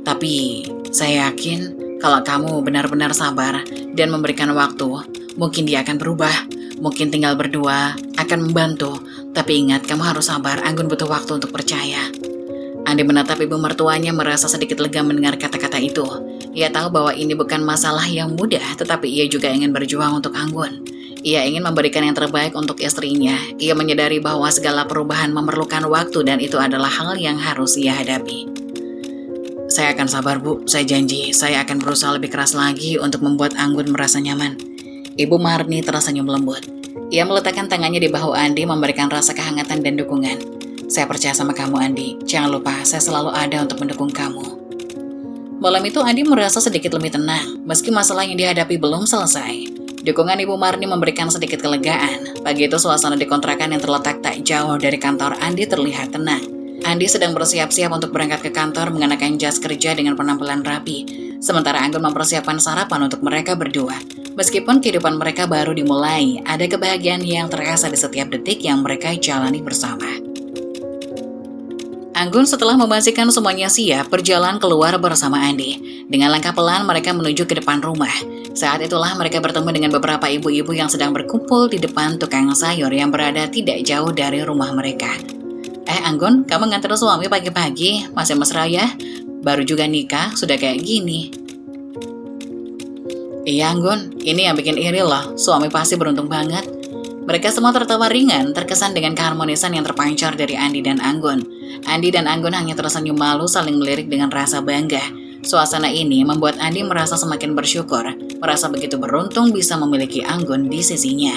Tapi saya yakin kalau kamu benar-benar sabar dan memberikan waktu, mungkin dia akan berubah. Mungkin tinggal berdua akan membantu. Tapi ingat, kamu harus sabar. Anggun butuh waktu untuk percaya. Andi menatap ibu mertuanya merasa sedikit lega mendengar kata-kata itu. Ia tahu bahwa ini bukan masalah yang mudah, tetapi ia juga ingin berjuang untuk Anggun. Ia ingin memberikan yang terbaik untuk istrinya. Ia menyadari bahwa segala perubahan memerlukan waktu dan itu adalah hal yang harus ia hadapi. Saya akan sabar, Bu. Saya janji, saya akan berusaha lebih keras lagi untuk membuat Anggun merasa nyaman. Ibu Marni tersenyum lembut. Ia meletakkan tangannya di bahu Andi memberikan rasa kehangatan dan dukungan. Saya percaya sama kamu, Andi. Jangan lupa, saya selalu ada untuk mendukung kamu. Malam itu Andi merasa sedikit lebih tenang, meski masalah yang dihadapi belum selesai. Dukungan Ibu Marni memberikan sedikit kelegaan. Pagi itu suasana di kontrakan yang terletak tak jauh dari kantor Andi terlihat tenang. Andi sedang bersiap-siap untuk berangkat ke kantor mengenakan jas kerja dengan penampilan rapi. Sementara Anggun mempersiapkan sarapan untuk mereka berdua. Meskipun kehidupan mereka baru dimulai, ada kebahagiaan yang terasa di setiap detik yang mereka jalani bersama. Anggun setelah memastikan semuanya siap, berjalan keluar bersama Andi. Dengan langkah pelan mereka menuju ke depan rumah. Saat itulah mereka bertemu dengan beberapa ibu-ibu yang sedang berkumpul di depan tukang sayur yang berada tidak jauh dari rumah mereka. Anggun, kamu nganter suami pagi-pagi, masih mesra ya? Baru juga nikah, sudah kayak gini. Iya Anggun, ini yang bikin iri loh, suami pasti beruntung banget. Mereka semua tertawa ringan, terkesan dengan keharmonisan yang terpancar dari Andi dan Anggun. Andi dan Anggun hanya tersenyum malu saling melirik dengan rasa bangga. Suasana ini membuat Andi merasa semakin bersyukur, merasa begitu beruntung bisa memiliki Anggun di sisinya.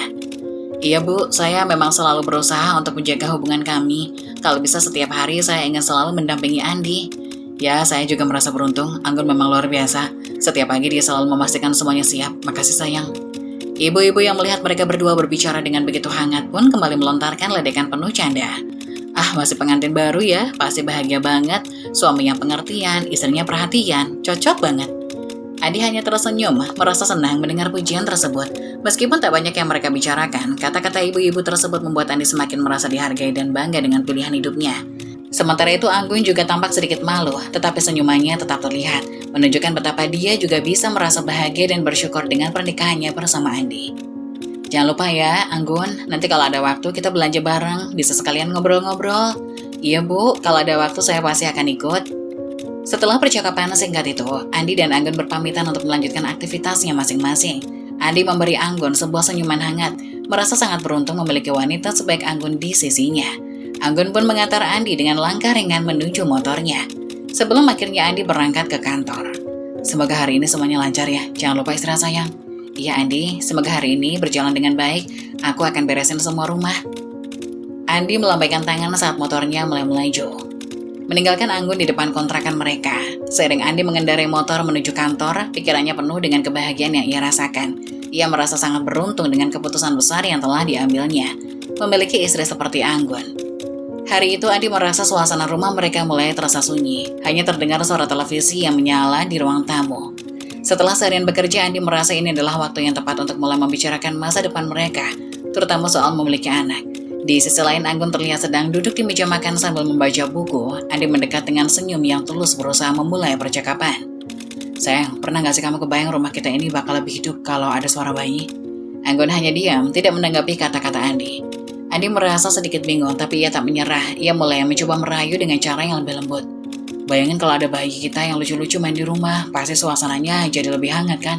Iya Bu, saya memang selalu berusaha untuk menjaga hubungan kami. Kalau bisa setiap hari saya ingin selalu mendampingi Andi. Ya, saya juga merasa beruntung. Anggun memang luar biasa. Setiap pagi dia selalu memastikan semuanya siap. Makasih sayang. Ibu-ibu yang melihat mereka berdua berbicara dengan begitu hangat pun kembali melontarkan ledekan penuh canda. Masih pengantin baru ya, pasti bahagia banget. Suami yang pengertian, istrinya perhatian, cocok banget. Andi hanya tersenyum, merasa senang mendengar pujian tersebut. Meskipun tak banyak yang mereka bicarakan, kata-kata ibu-ibu tersebut membuat Andi semakin merasa dihargai dan bangga dengan pilihan hidupnya. Sementara itu Anggun juga tampak sedikit malu, tetapi senyumannya tetap terlihat, menunjukkan betapa dia juga bisa merasa bahagia dan bersyukur dengan pernikahannya bersama Andi. Jangan lupa ya, Anggun, nanti kalau ada waktu kita belanja bareng, bisa sekalian ngobrol-ngobrol. Iya Bu, kalau ada waktu saya pasti akan ikut. Setelah percakapan singkat itu, Andi dan Anggun berpamitan untuk melanjutkan aktivitasnya masing-masing. Andi memberi Anggun sebuah senyuman hangat, merasa sangat beruntung memiliki wanita sebaik Anggun di sisinya. Anggun pun mengantar Andi dengan langkah ringan menuju motornya. Sebelum akhirnya Andi berangkat ke kantor. Semoga hari ini semuanya lancar ya, jangan lupa istirahat sayang. Iya Andi, semoga hari ini berjalan dengan baik, aku akan beresin semua rumah. Andi melambaikan tangan saat motornya mulai melaju. Meninggalkan Anggun di depan kontrakan mereka. Seiring Andi mengendarai motor menuju kantor, pikirannya penuh dengan kebahagiaan yang ia rasakan. Ia merasa sangat beruntung dengan keputusan besar yang telah diambilnya, memiliki istri seperti Anggun. Hari itu Andi merasa suasana rumah mereka mulai terasa sunyi. Hanya terdengar suara televisi yang menyala di ruang tamu. Setelah seharian bekerja, Andi merasa ini adalah waktu yang tepat untuk mulai membicarakan masa depan mereka, terutama soal memiliki anak. Di sisi lain, Anggun terlihat sedang duduk di meja makan sambil membaca buku. Andi mendekat dengan senyum yang tulus berusaha memulai percakapan. Sayang, pernah gak sih kamu kebayang rumah kita ini bakal lebih hidup kalau ada suara bayi? Anggun hanya diam, tidak menanggapi kata-kata Andi. Andi merasa sedikit bingung, tapi ia tak menyerah. Ia mulai mencoba merayu dengan cara yang lebih lembut. Bayangin kalau ada bayi kita yang lucu-lucu main di rumah, pasti suasananya jadi lebih hangat kan?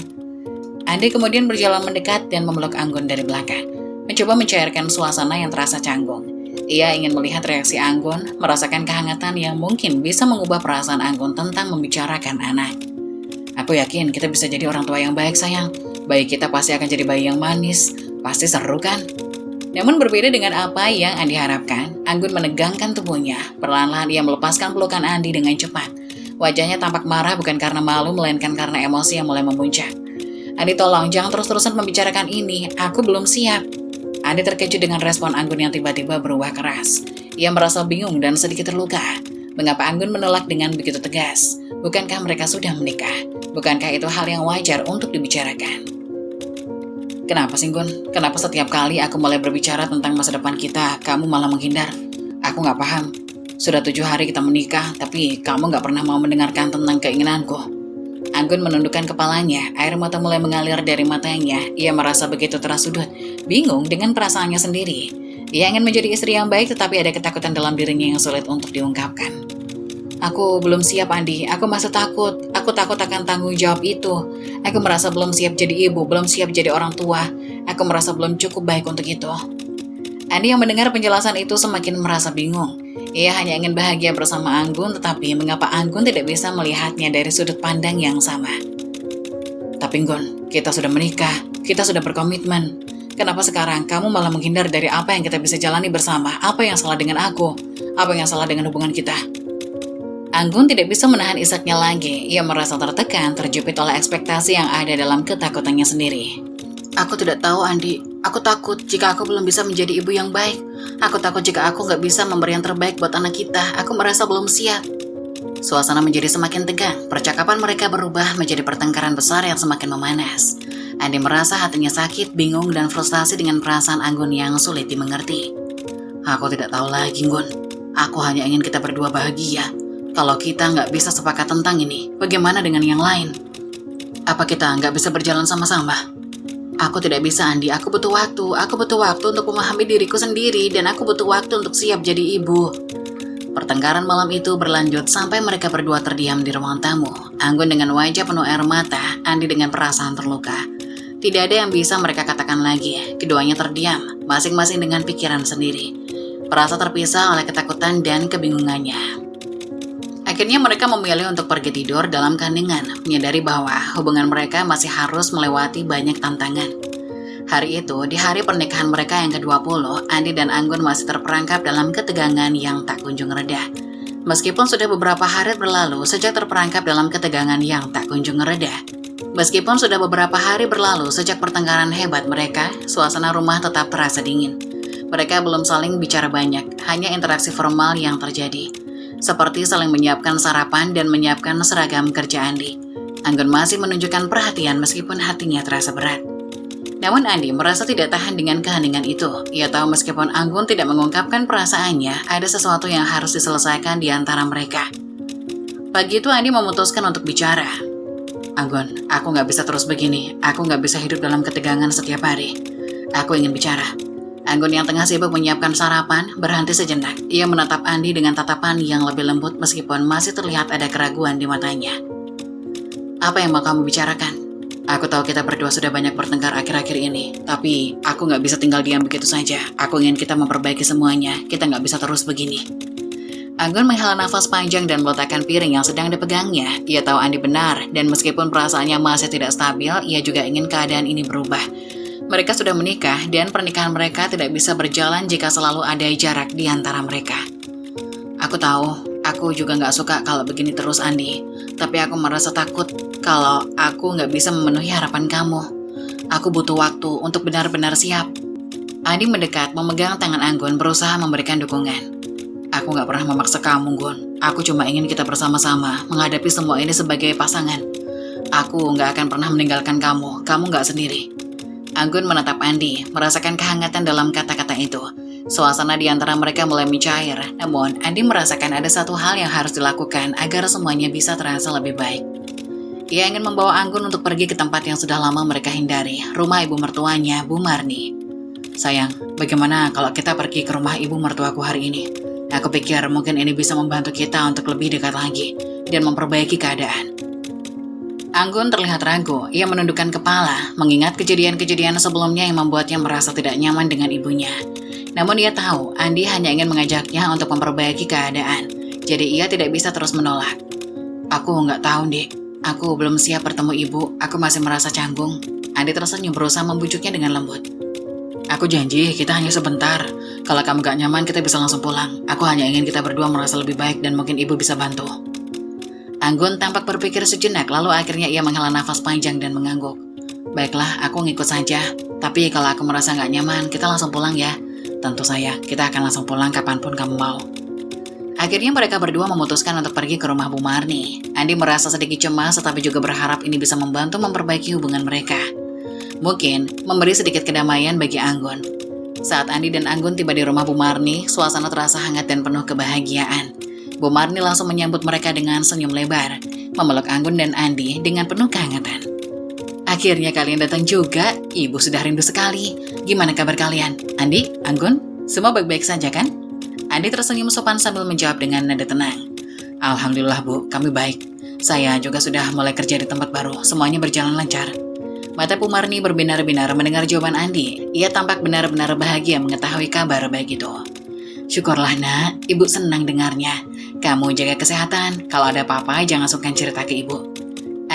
Andi kemudian berjalan mendekat dan memeluk Anggun dari belakang, mencoba mencairkan suasana yang terasa canggung. Ia ingin melihat reaksi Anggun, merasakan kehangatan yang mungkin bisa mengubah perasaan Anggun tentang membicarakan anak. Aku yakin kita bisa jadi orang tua yang baik sayang. Bayi kita pasti akan jadi bayi yang manis, pasti seru kan? Namun berbeda dengan apa yang Andi harapkan, Anggun menegangkan tubuhnya. Perlahan-lahan ia melepaskan pelukan Andi dengan cepat. Wajahnya tampak marah bukan karena malu, melainkan karena emosi yang mulai memuncak. Andi tolong, jangan terus-terusan membicarakan ini, aku belum siap. Andi terkejut dengan respon Anggun yang tiba-tiba berubah keras. Ia merasa bingung dan sedikit terluka. Mengapa Anggun menolak dengan begitu tegas? Bukankah mereka sudah menikah? Bukankah itu hal yang wajar untuk dibicarakan? Kenapa sih Gun? Kenapa setiap kali aku mulai berbicara tentang masa depan kita, kamu malah menghindar? Aku gak paham. Sudah 7 hari kita menikah, tapi kamu gak pernah mau mendengarkan tentang keinginanku. Anggun menundukkan kepalanya, air mata mulai mengalir dari matanya. Ia merasa begitu terasudut, bingung dengan perasaannya sendiri. Ia ingin menjadi istri yang baik, tetapi ada ketakutan dalam dirinya yang sulit untuk diungkapkan. Aku belum siap Andi, aku masih takut. Aku takut akan tanggung jawab itu. Aku merasa belum siap jadi ibu, belum siap jadi orang tua. Aku merasa belum cukup baik untuk itu. Andi yang mendengar penjelasan itu semakin merasa bingung. Ia hanya ingin bahagia bersama Anggun, tetapi mengapa Anggun tidak bisa melihatnya dari sudut pandang yang sama? Tapi Gun, kita sudah menikah, kita sudah berkomitmen. Kenapa sekarang kamu malah menghindar dari apa yang kita bisa jalani bersama? Apa yang salah dengan aku? Apa yang salah dengan hubungan kita? Anggun tidak bisa menahan isaknya lagi. Ia merasa tertekan, terjepit oleh ekspektasi yang ada dalam ketakutannya sendiri. Aku tidak tahu, Andi. Aku takut jika aku belum bisa menjadi ibu yang baik. Aku takut jika aku nggak bisa memberi yang terbaik buat anak kita. Aku merasa belum siap. Suasana menjadi semakin tegang. Percakapan mereka berubah menjadi pertengkaran besar yang semakin memanas. Andi merasa hatinya sakit, bingung, dan frustasi dengan perasaan Anggun yang sulit dimengerti. Aku tidak tahu lagi, Gun. Aku hanya ingin kita berdua bahagia. Kalau kita nggak bisa sepakat tentang ini, bagaimana dengan yang lain? Apa kita nggak bisa berjalan sama-sama? Aku tidak bisa, Andi. Aku butuh waktu. Aku butuh waktu untuk memahami diriku sendiri, dan aku butuh waktu untuk siap jadi ibu. Pertengkaran malam itu berlanjut sampai mereka berdua terdiam di ruang tamu. Anggun dengan wajah penuh air mata, Andi dengan perasaan terluka. Tidak ada yang bisa mereka katakan lagi. Keduanya terdiam, masing-masing dengan pikiran sendiri. Merasa terpisah oleh ketakutan dan kebingungannya. Akhirnya mereka memilih untuk pergi tidur dalam kandungan, menyadari bahwa hubungan mereka masih harus melewati banyak tantangan. Hari itu, di hari pernikahan mereka yang ke-20, Andi dan Anggun masih terperangkap dalam ketegangan yang tak kunjung reda. Meskipun sudah beberapa hari berlalu sejak terperangkap dalam ketegangan yang tak kunjung reda. Meskipun sudah beberapa hari berlalu sejak pertengkaran hebat mereka, suasana rumah tetap terasa dingin. Mereka belum saling bicara banyak, hanya interaksi formal yang terjadi. Seperti saling menyiapkan sarapan dan menyiapkan seragam kerja Andi. Anggun masih menunjukkan perhatian meskipun hatinya terasa berat. Namun Andi merasa tidak tahan dengan keheningan itu. Ia tahu meskipun Anggun tidak mengungkapkan perasaannya, ada sesuatu yang harus diselesaikan di antara mereka. Pagi itu Andi memutuskan untuk bicara. Anggun, aku nggak bisa terus begini. Aku nggak bisa hidup dalam ketegangan setiap hari. Aku ingin bicara. Anggun yang tengah sibuk menyiapkan sarapan, berhenti sejenak. Ia menatap Andi dengan tatapan yang lebih lembut meskipun masih terlihat ada keraguan di matanya. Apa yang mau kamu bicarakan? Aku tahu kita berdua sudah banyak bertengkar akhir-akhir ini, tapi aku nggak bisa tinggal diam begitu saja. Aku ingin kita memperbaiki semuanya. Kita nggak bisa terus begini. Anggun menghela nafas panjang dan meletakkan piring yang sedang dipegangnya. Ia tahu Andi benar, dan meskipun perasaannya masih tidak stabil, ia juga ingin keadaan ini berubah. Mereka sudah menikah, dan pernikahan mereka tidak bisa berjalan jika selalu ada jarak di antara mereka. Aku tahu, aku juga nggak suka kalau begini terus, Andi. Tapi aku merasa takut kalau aku nggak bisa memenuhi harapan kamu. Aku butuh waktu untuk benar-benar siap. Andi mendekat, memegang tangan Anggun, berusaha memberikan dukungan. Aku gak pernah memaksa kamu, Gun. Aku cuma ingin kita bersama-sama menghadapi semua ini sebagai pasangan. Aku gak akan pernah meninggalkan kamu. Kamu gak sendiri. Anggun menatap Andi, merasakan kehangatan dalam kata-kata itu. Suasana di antara mereka mulai mencair. Namun, Andi merasakan ada satu hal yang harus dilakukan agar semuanya bisa terasa lebih baik. Ia ingin membawa Anggun untuk pergi ke tempat yang sudah lama mereka hindari, rumah ibu mertuanya, Bu Marni. Sayang, bagaimana kalau kita pergi ke rumah ibu mertuaku hari ini? Aku pikir mungkin ini bisa membantu kita untuk lebih dekat lagi dan memperbaiki keadaan. Anggun terlihat ragu. Ia menundukkan kepala, mengingat kejadian-kejadian sebelumnya yang membuatnya merasa tidak nyaman dengan ibunya. Namun ia tahu, Andi hanya ingin mengajaknya untuk memperbaiki keadaan. Jadi ia tidak bisa terus menolak. Aku nggak tahu, Dik. Aku belum siap bertemu ibu. Aku masih merasa canggung. Andi tersenyum berusaha membujuknya dengan lembut. Aku janji, kita hanya sebentar. Kalau kamu gak nyaman, kita bisa langsung pulang. Aku hanya ingin kita berdua merasa lebih baik dan mungkin ibu bisa bantu. Anggun tampak berpikir sejenak, lalu akhirnya ia menghela nafas panjang dan mengangguk. Baiklah, aku ngikut saja. Tapi kalau aku merasa gak nyaman, kita langsung pulang ya. Tentu saja, kita akan langsung pulang kapanpun kamu mau. Akhirnya mereka berdua memutuskan untuk pergi ke rumah Bu Marni. Andi merasa sedikit cemas, tetapi juga berharap ini bisa membantu memperbaiki hubungan mereka. Mungkin memberi sedikit kedamaian bagi Anggun. Saat Andi dan Anggun tiba di rumah Bu Marni, suasana terasa hangat dan penuh kebahagiaan. Bu Marni langsung menyambut mereka dengan senyum lebar, memeluk Anggun dan Andi dengan penuh kehangatan. Akhirnya kalian datang juga, ibu sudah rindu sekali. Gimana kabar kalian? Andi, Anggun, semua baik-baik saja kan? Andi tersenyum sopan sambil menjawab dengan nada tenang. Alhamdulillah Bu, kami baik. Saya juga sudah mulai kerja di tempat baru, semuanya berjalan lancar. Mata Bu Marni berbinar-binar mendengar jawaban Andi. Ia tampak benar-benar bahagia mengetahui kabar baik itu. Syukurlah nak, ibu senang dengarnya. Kamu jaga kesehatan, kalau ada apa-apa jangan sungkan cerita ke ibu.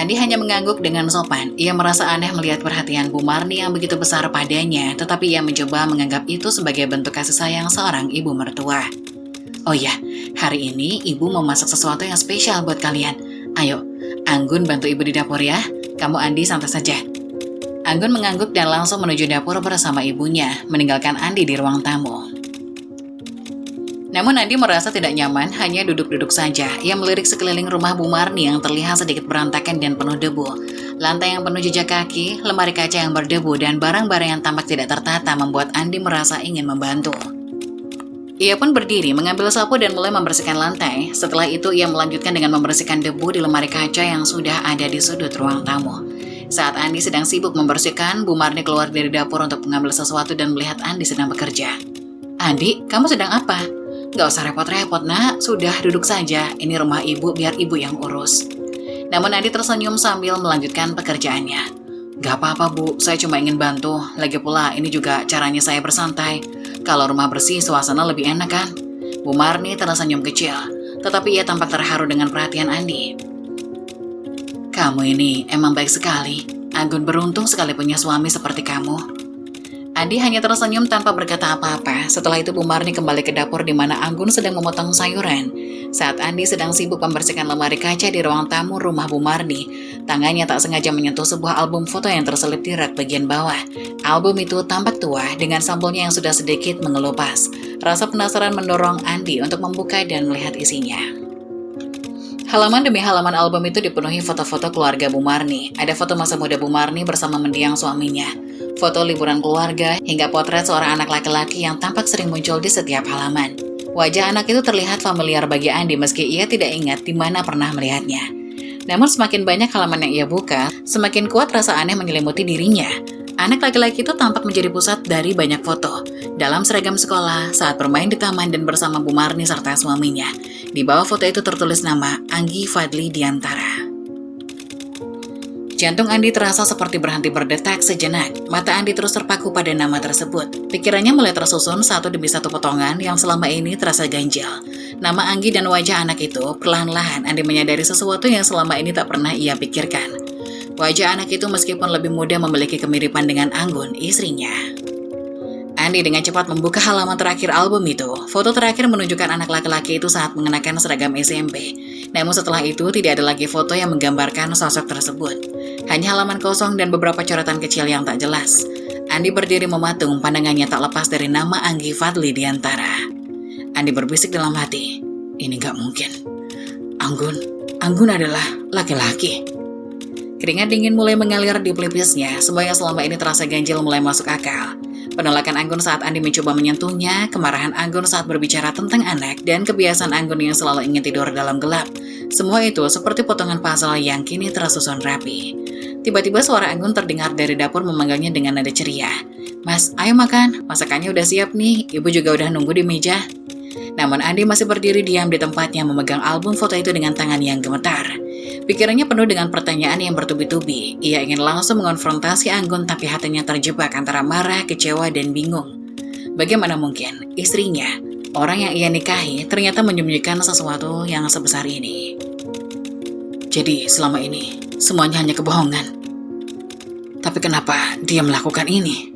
Andi hanya mengangguk dengan sopan. Ia merasa aneh melihat perhatian Bu Marni yang begitu besar padanya, tetapi ia mencoba menganggap itu sebagai bentuk kasih sayang seorang ibu mertua. Oh ya, hari ini ibu mau masak sesuatu yang spesial buat kalian. Ayo, Anggun bantu ibu di dapur ya. Kamu Andi santai saja. Anggun mengangguk dan langsung menuju dapur bersama ibunya, meninggalkan Andi di ruang tamu. Namun Andi merasa tidak nyaman, hanya duduk-duduk saja. Ia melirik sekeliling rumah Bu Marni yang terlihat sedikit berantakan dan penuh debu. Lantai yang penuh jejak kaki, lemari kaca yang berdebu, dan barang-barang yang tampak tidak tertata membuat Andi merasa ingin membantu. Ia pun berdiri, mengambil sapu dan mulai membersihkan lantai. Setelah itu ia melanjutkan dengan membersihkan debu di lemari kaca yang sudah ada di sudut ruang tamu. Saat Andi sedang sibuk membersihkan, Bu Marni keluar dari dapur untuk mengambil sesuatu dan melihat Andi sedang bekerja. Andi, kamu sedang apa? Gak usah repot-repot nak, sudah duduk saja. Ini rumah ibu, biar ibu yang urus. Namun Andi tersenyum sambil melanjutkan pekerjaannya. Gak apa-apa bu, saya cuma ingin bantu. Lagi pula ini juga caranya saya bersantai. Kalau rumah bersih, suasana lebih enak kan? Bu Marni tersenyum kecil, tetapi ia tampak terharu dengan perhatian Andi. Kamu ini emang baik sekali. Anggun beruntung sekali punya suami seperti kamu. Andi hanya tersenyum tanpa berkata apa-apa. Setelah itu Bu Marni kembali ke dapur di mana Anggun sedang memotong sayuran. Saat Andi sedang sibuk membersihkan lemari kaca di ruang tamu rumah Bu Marni, tangannya tak sengaja menyentuh sebuah album foto yang terselip di rak bagian bawah. Album itu tampak tua dengan sampulnya yang sudah sedikit mengelupas. Rasa penasaran mendorong Andi untuk membuka dan melihat isinya. Halaman demi halaman album itu dipenuhi foto-foto keluarga Bu Marni. Ada foto masa muda Bu Marni bersama mendiang suaminya, foto liburan keluarga, hingga potret seorang anak laki-laki yang tampak sering muncul di setiap halaman. Wajah anak itu terlihat familiar bagi Andi meski ia tidak ingat di mana pernah melihatnya. Namun semakin banyak halaman yang ia buka, semakin kuat rasa aneh menyelimuti dirinya. Anak laki-laki itu tampak menjadi pusat dari banyak foto. Dalam seragam sekolah, saat bermain di taman dan bersama Bu Marni serta suaminya. Di bawah foto itu tertulis nama Anggi Fadli Diantara. Jantung Andi terasa seperti berhenti berdetak sejenak. Mata Andi terus terpaku pada nama tersebut. Pikirannya mulai tersusun satu demi satu potongan yang selama ini terasa ganjil. Nama Anggi dan wajah anak itu, perlahan-lahan Andi menyadari sesuatu yang selama ini tak pernah ia pikirkan. Wajah anak itu meskipun lebih muda memiliki kemiripan dengan Anggun, istrinya. Andi dengan cepat membuka halaman terakhir album itu. Foto terakhir menunjukkan anak laki-laki itu saat mengenakan seragam SMP. Namun setelah itu tidak ada lagi foto yang menggambarkan sosok tersebut. Hanya halaman kosong dan beberapa coretan kecil yang tak jelas. Andi berdiri mematung, pandangannya tak lepas dari nama Anggi Fadli Diantara. Andi berbisik dalam hati, ini gak mungkin. Anggun adalah laki-laki. Keringat dingin mulai mengalir di pelipisnya, semua yang selama ini terasa ganjil mulai masuk akal. Penolakan Anggun saat Andi mencoba menyentuhnya, kemarahan Anggun saat berbicara tentang anak, dan kebiasaan Anggun yang selalu ingin tidur dalam gelap. Semua itu seperti potongan puzzle yang kini tersusun rapi. Tiba-tiba suara Anggun terdengar dari dapur memanggilnya dengan nada ceria. Mas, ayo makan, masakannya udah siap nih, ibu juga udah nunggu di meja. Namun Andi masih berdiri diam di tempatnya memegang album foto itu dengan tangan yang gemetar. Pikirannya penuh dengan pertanyaan yang bertubi-tubi. Ia ingin langsung mengonfrontasi Anggun tapi hatinya terjebak antara marah, kecewa, dan bingung. Bagaimana mungkin istrinya, orang yang ia nikahi, ternyata menyembunyikan sesuatu yang sebesar ini. Jadi selama ini semuanya hanya kebohongan. Tapi kenapa dia melakukan ini?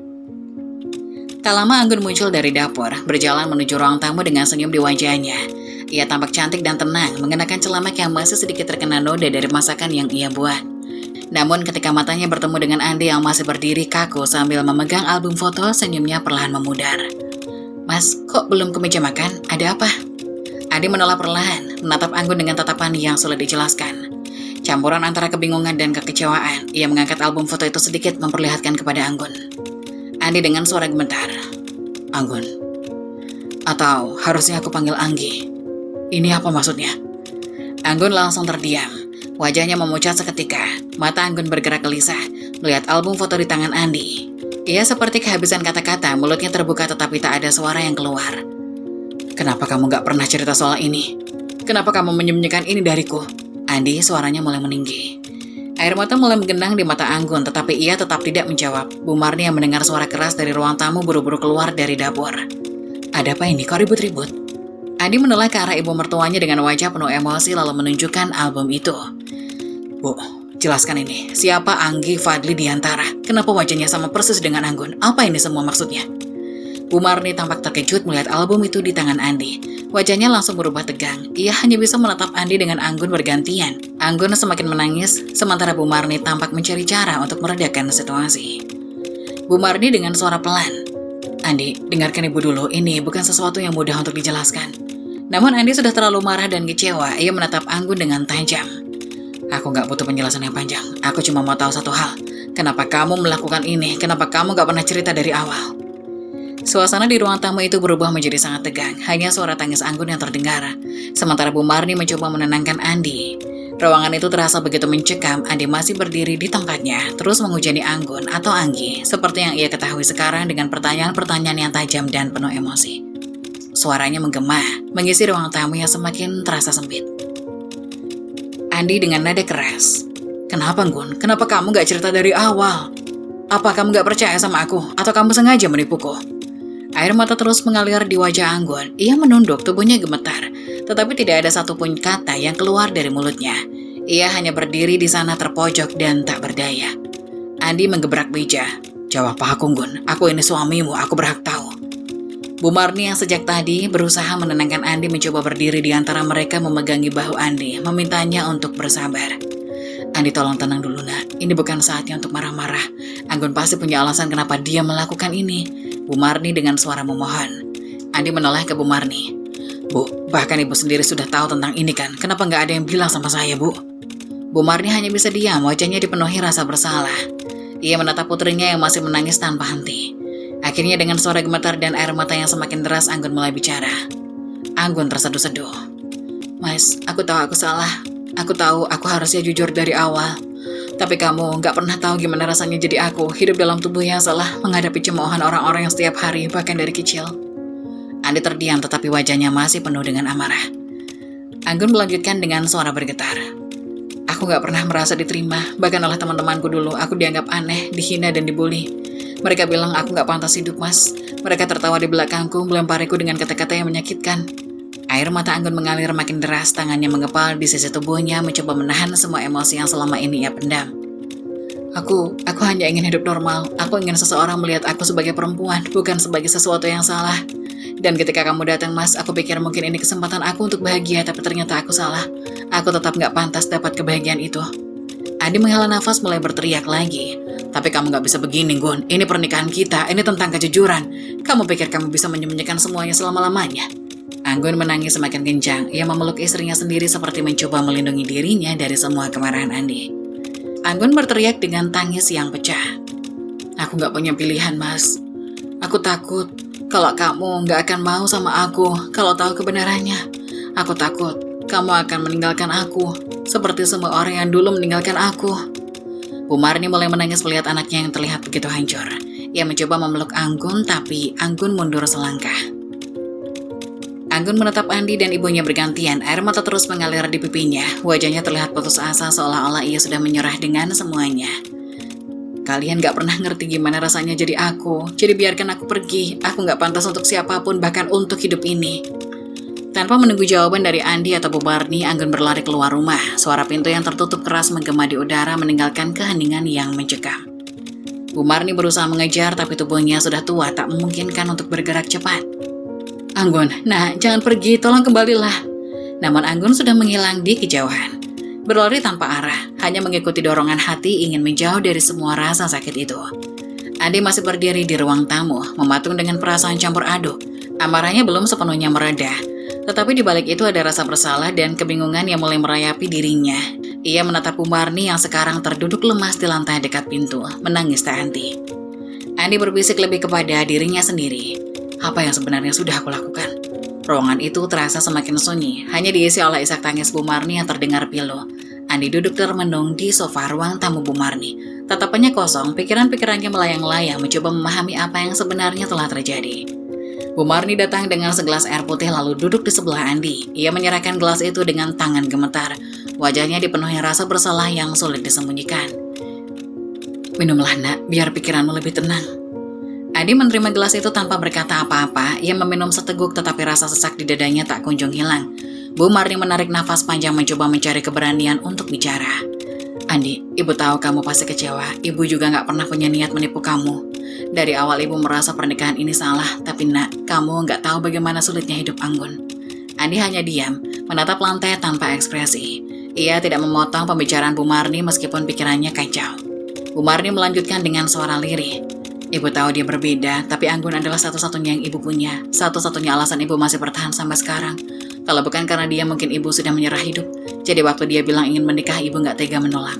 Tak lama Anggun muncul dari dapur, berjalan menuju ruang tamu dengan senyum di wajahnya. Ia tampak cantik dan tenang, mengenakan celemek yang masih sedikit terkena noda dari masakan yang ia buat. Namun ketika matanya bertemu dengan Andi yang masih berdiri kaku sambil memegang album foto, senyumnya perlahan memudar. Mas, kok belum ke meja makan? Ada apa? Andi menolak perlahan, menatap Anggun dengan tatapan yang sulit dijelaskan. Campuran antara kebingungan dan kekecewaan, ia mengangkat album foto itu sedikit memperlihatkan kepada Anggun. Andi dengan suara gemetar. Anggun. Atau harusnya aku panggil Anggi. Ini apa maksudnya? Anggun langsung terdiam. Wajahnya memucat seketika. Mata Anggun bergerak gelisah melihat album foto di tangan Andi. Ia seperti kehabisan kata-kata, mulutnya terbuka tetapi tak ada suara yang keluar. Kenapa kamu gak pernah cerita soal ini? Kenapa kamu menyembunyikan ini dariku? Andi suaranya mulai meninggi. Air mata mulai menggenang di mata Anggun, tetapi ia tetap tidak menjawab. Bu Marni yang mendengar suara keras dari ruang tamu buru-buru keluar dari dapur. Ada apa ini? Kok ribut-ribut? Andi menoleh ke arah ibu mertuanya dengan wajah penuh emosi lalu menunjukkan album itu. Bu, Jelaskan ini, siapa Anggi Fadli di antara? Kenapa wajahnya sama persis dengan Anggun? Apa ini semua maksudnya? Bu Marni tampak terkejut melihat album itu di tangan Andi. Wajahnya langsung berubah tegang. Ia hanya bisa menatap Andi dengan Anggun bergantian. Anggun semakin menangis, sementara Bu Marni tampak mencari cara untuk meredakan situasi. Bu Marni dengan suara pelan. Andi, dengarkan ibu dulu, ini bukan sesuatu yang mudah untuk dijelaskan. Namun Andi sudah terlalu marah dan kecewa, ia menatap Anggun dengan tajam. Aku gak butuh penjelasan yang panjang, aku cuma mau tahu satu hal. Kenapa kamu melakukan ini? Kenapa kamu gak pernah cerita dari awal? Suasana di ruang tamu itu berubah menjadi sangat tegang, hanya suara tangis Anggun yang terdengar. Sementara Bu Marni mencoba menenangkan Andi. Ruangan itu terasa begitu mencekam, Andi masih berdiri di tempatnya, terus menghujani Anggun atau Anggi, seperti yang ia ketahui sekarang dengan pertanyaan-pertanyaan yang tajam dan penuh emosi. Suaranya menggema, mengisi ruang tamu yang semakin terasa sempit. Andi dengan nada keras. Kenapa, Anggun? Kenapa kamu gak cerita dari awal? Apa kamu gak percaya sama aku? Atau kamu sengaja menipuku? Air mata terus mengalir di wajah Anggun. Ia menunduk, tubuhnya gemetar. Tetapi tidak ada satupun kata yang keluar dari mulutnya. Ia hanya berdiri di sana terpojok dan tak berdaya. Andi menggebrak meja. Jawab aku, Anggun. Aku ini suamimu, aku berhak tahu. Bu Marni yang sejak tadi berusaha menenangkan Andi mencoba berdiri di antara mereka memegangi bahu Andi, memintanya untuk bersabar. Andi, tolong tenang dulu, nak. Ini bukan saatnya untuk marah-marah. Anggun pasti punya alasan kenapa dia melakukan ini. Bu Marni dengan suara memohon. Andi menoleh ke Bu Marni. Bu, bahkan ibu sendiri sudah tahu tentang ini kan? Kenapa nggak ada yang bilang sama saya, Bu? Bu Marni hanya bisa diam, wajahnya dipenuhi rasa bersalah. Ia menatap putrinya yang masih menangis tanpa henti. Akhirnya dengan suara gemetar dan air mata yang semakin deras, Anggun mulai bicara. Anggun terseduh-seduh. Mas, aku tahu aku salah. Aku tahu aku harusnya jujur dari awal. Tapi kamu gak pernah tahu gimana rasanya jadi aku, hidup dalam tubuh yang salah, menghadapi cemoohan orang-orang yang setiap hari, bahkan dari kecil. Andi terdiam tetapi wajahnya masih penuh dengan amarah. Anggun melanjutkan dengan suara bergetar. Aku gak pernah merasa diterima, bahkan oleh teman-temanku dulu, aku dianggap aneh, dihina dan dibully. Mereka bilang aku gak pantas hidup, Mas. Mereka tertawa di belakangku, melempariku dengan kata-kata yang menyakitkan. Air mata Anggun mengalir makin deras, tangannya mengepal di sisi tubuhnya, mencoba menahan semua emosi yang selama ini ia pendam. Aku hanya ingin hidup normal. Aku ingin seseorang melihat aku sebagai perempuan, bukan sebagai sesuatu yang salah. Dan ketika kamu datang, Mas, aku pikir mungkin ini kesempatan aku untuk bahagia, tapi ternyata aku salah. Aku tetap gak pantas dapat kebahagiaan itu. Andi menghela nafas mulai berteriak lagi. Tapi kamu gak bisa begini, Gun. Ini pernikahan kita, ini tentang kejujuran. Kamu pikir kamu bisa menyembunyikan semuanya selama-lamanya? Anggun menangis semakin kencang. Ia memeluk istrinya sendiri seperti mencoba melindungi dirinya dari semua kemarahan Andi. Anggun berteriak dengan tangis yang pecah. Aku gak punya pilihan, Mas. Aku takut kalau kamu gak akan mau sama aku kalau tahu kebenarannya. Aku takut kamu akan meninggalkan aku seperti semua orang yang dulu meninggalkan aku. Bu Marni mulai menangis melihat anaknya yang terlihat begitu hancur. Ia mencoba memeluk Anggun, tapi Anggun mundur selangkah. Anggun menatap Andi dan ibunya bergantian, air mata terus mengalir di pipinya. Wajahnya terlihat putus asa seolah-olah ia sudah menyerah dengan semuanya. Kalian gak pernah ngerti gimana rasanya jadi aku, jadi biarkan aku pergi. Aku gak pantas untuk siapapun, bahkan untuk hidup ini. Tanpa menunggu jawaban dari Andi atau Bu Marni, Anggun berlari keluar rumah. Suara pintu yang tertutup keras menggema di udara meninggalkan keheningan yang mencekam. Bu Marni berusaha mengejar, tapi tubuhnya sudah tua, tak memungkinkan untuk bergerak cepat. Anggun, nah jangan pergi, tolong kembalilah. Namun Anggun sudah menghilang di kejauhan. Berlari tanpa arah, hanya mengikuti dorongan hati ingin menjauh dari semua rasa sakit itu. Andi masih berdiri di ruang tamu, mematung dengan perasaan campur aduk. Amarahnya belum sepenuhnya mereda. Tetapi di balik itu ada rasa bersalah dan kebingungan yang mulai merayapi dirinya. Ia menatap Bu Marni yang sekarang terduduk lemas di lantai dekat pintu, menangis tak henti. Andi berbisik lebih kepada dirinya sendiri. Apa yang sebenarnya sudah aku lakukan? Ruangan itu terasa semakin sunyi, hanya diisi oleh isak tangis Bu Marni yang terdengar pilu. Andi duduk termenung di sofa ruang tamu Bu Marni. Tatapannya kosong, pikiran-pikirannya melayang-layang mencoba memahami apa yang sebenarnya telah terjadi. Bu Marni datang dengan segelas air putih lalu duduk di sebelah Andi. Ia menyerahkan gelas itu dengan tangan gemetar. Wajahnya dipenuhi rasa bersalah yang sulit disembunyikan. Minumlah, nak, biar pikiranmu lebih tenang. Andi menerima gelas itu tanpa berkata apa-apa. Ia meminum seteguk tetapi rasa sesak di dadanya tak kunjung hilang. Bu Marni menarik nafas panjang mencoba mencari keberanian untuk bicara. Andi, ibu tahu kamu pasti kecewa. Ibu juga nggak pernah punya niat menipu kamu. Dari awal ibu merasa pernikahan ini salah, tapi nak, kamu nggak tahu bagaimana sulitnya hidup Anggun. Andi hanya diam, menatap lantai tanpa ekspresi. Ia tidak memotong pembicaraan Bu Marni meskipun pikirannya kacau. Bu Marni melanjutkan dengan suara lirih. Ibu tahu dia berbeda, tapi Anggun adalah satu-satunya yang ibu punya. Satu-satunya alasan ibu masih bertahan sampai sekarang. Kalau bukan karena dia, mungkin ibu sudah menyerah hidup. Jadi waktu dia bilang ingin menikah, ibu nggak tega menolak.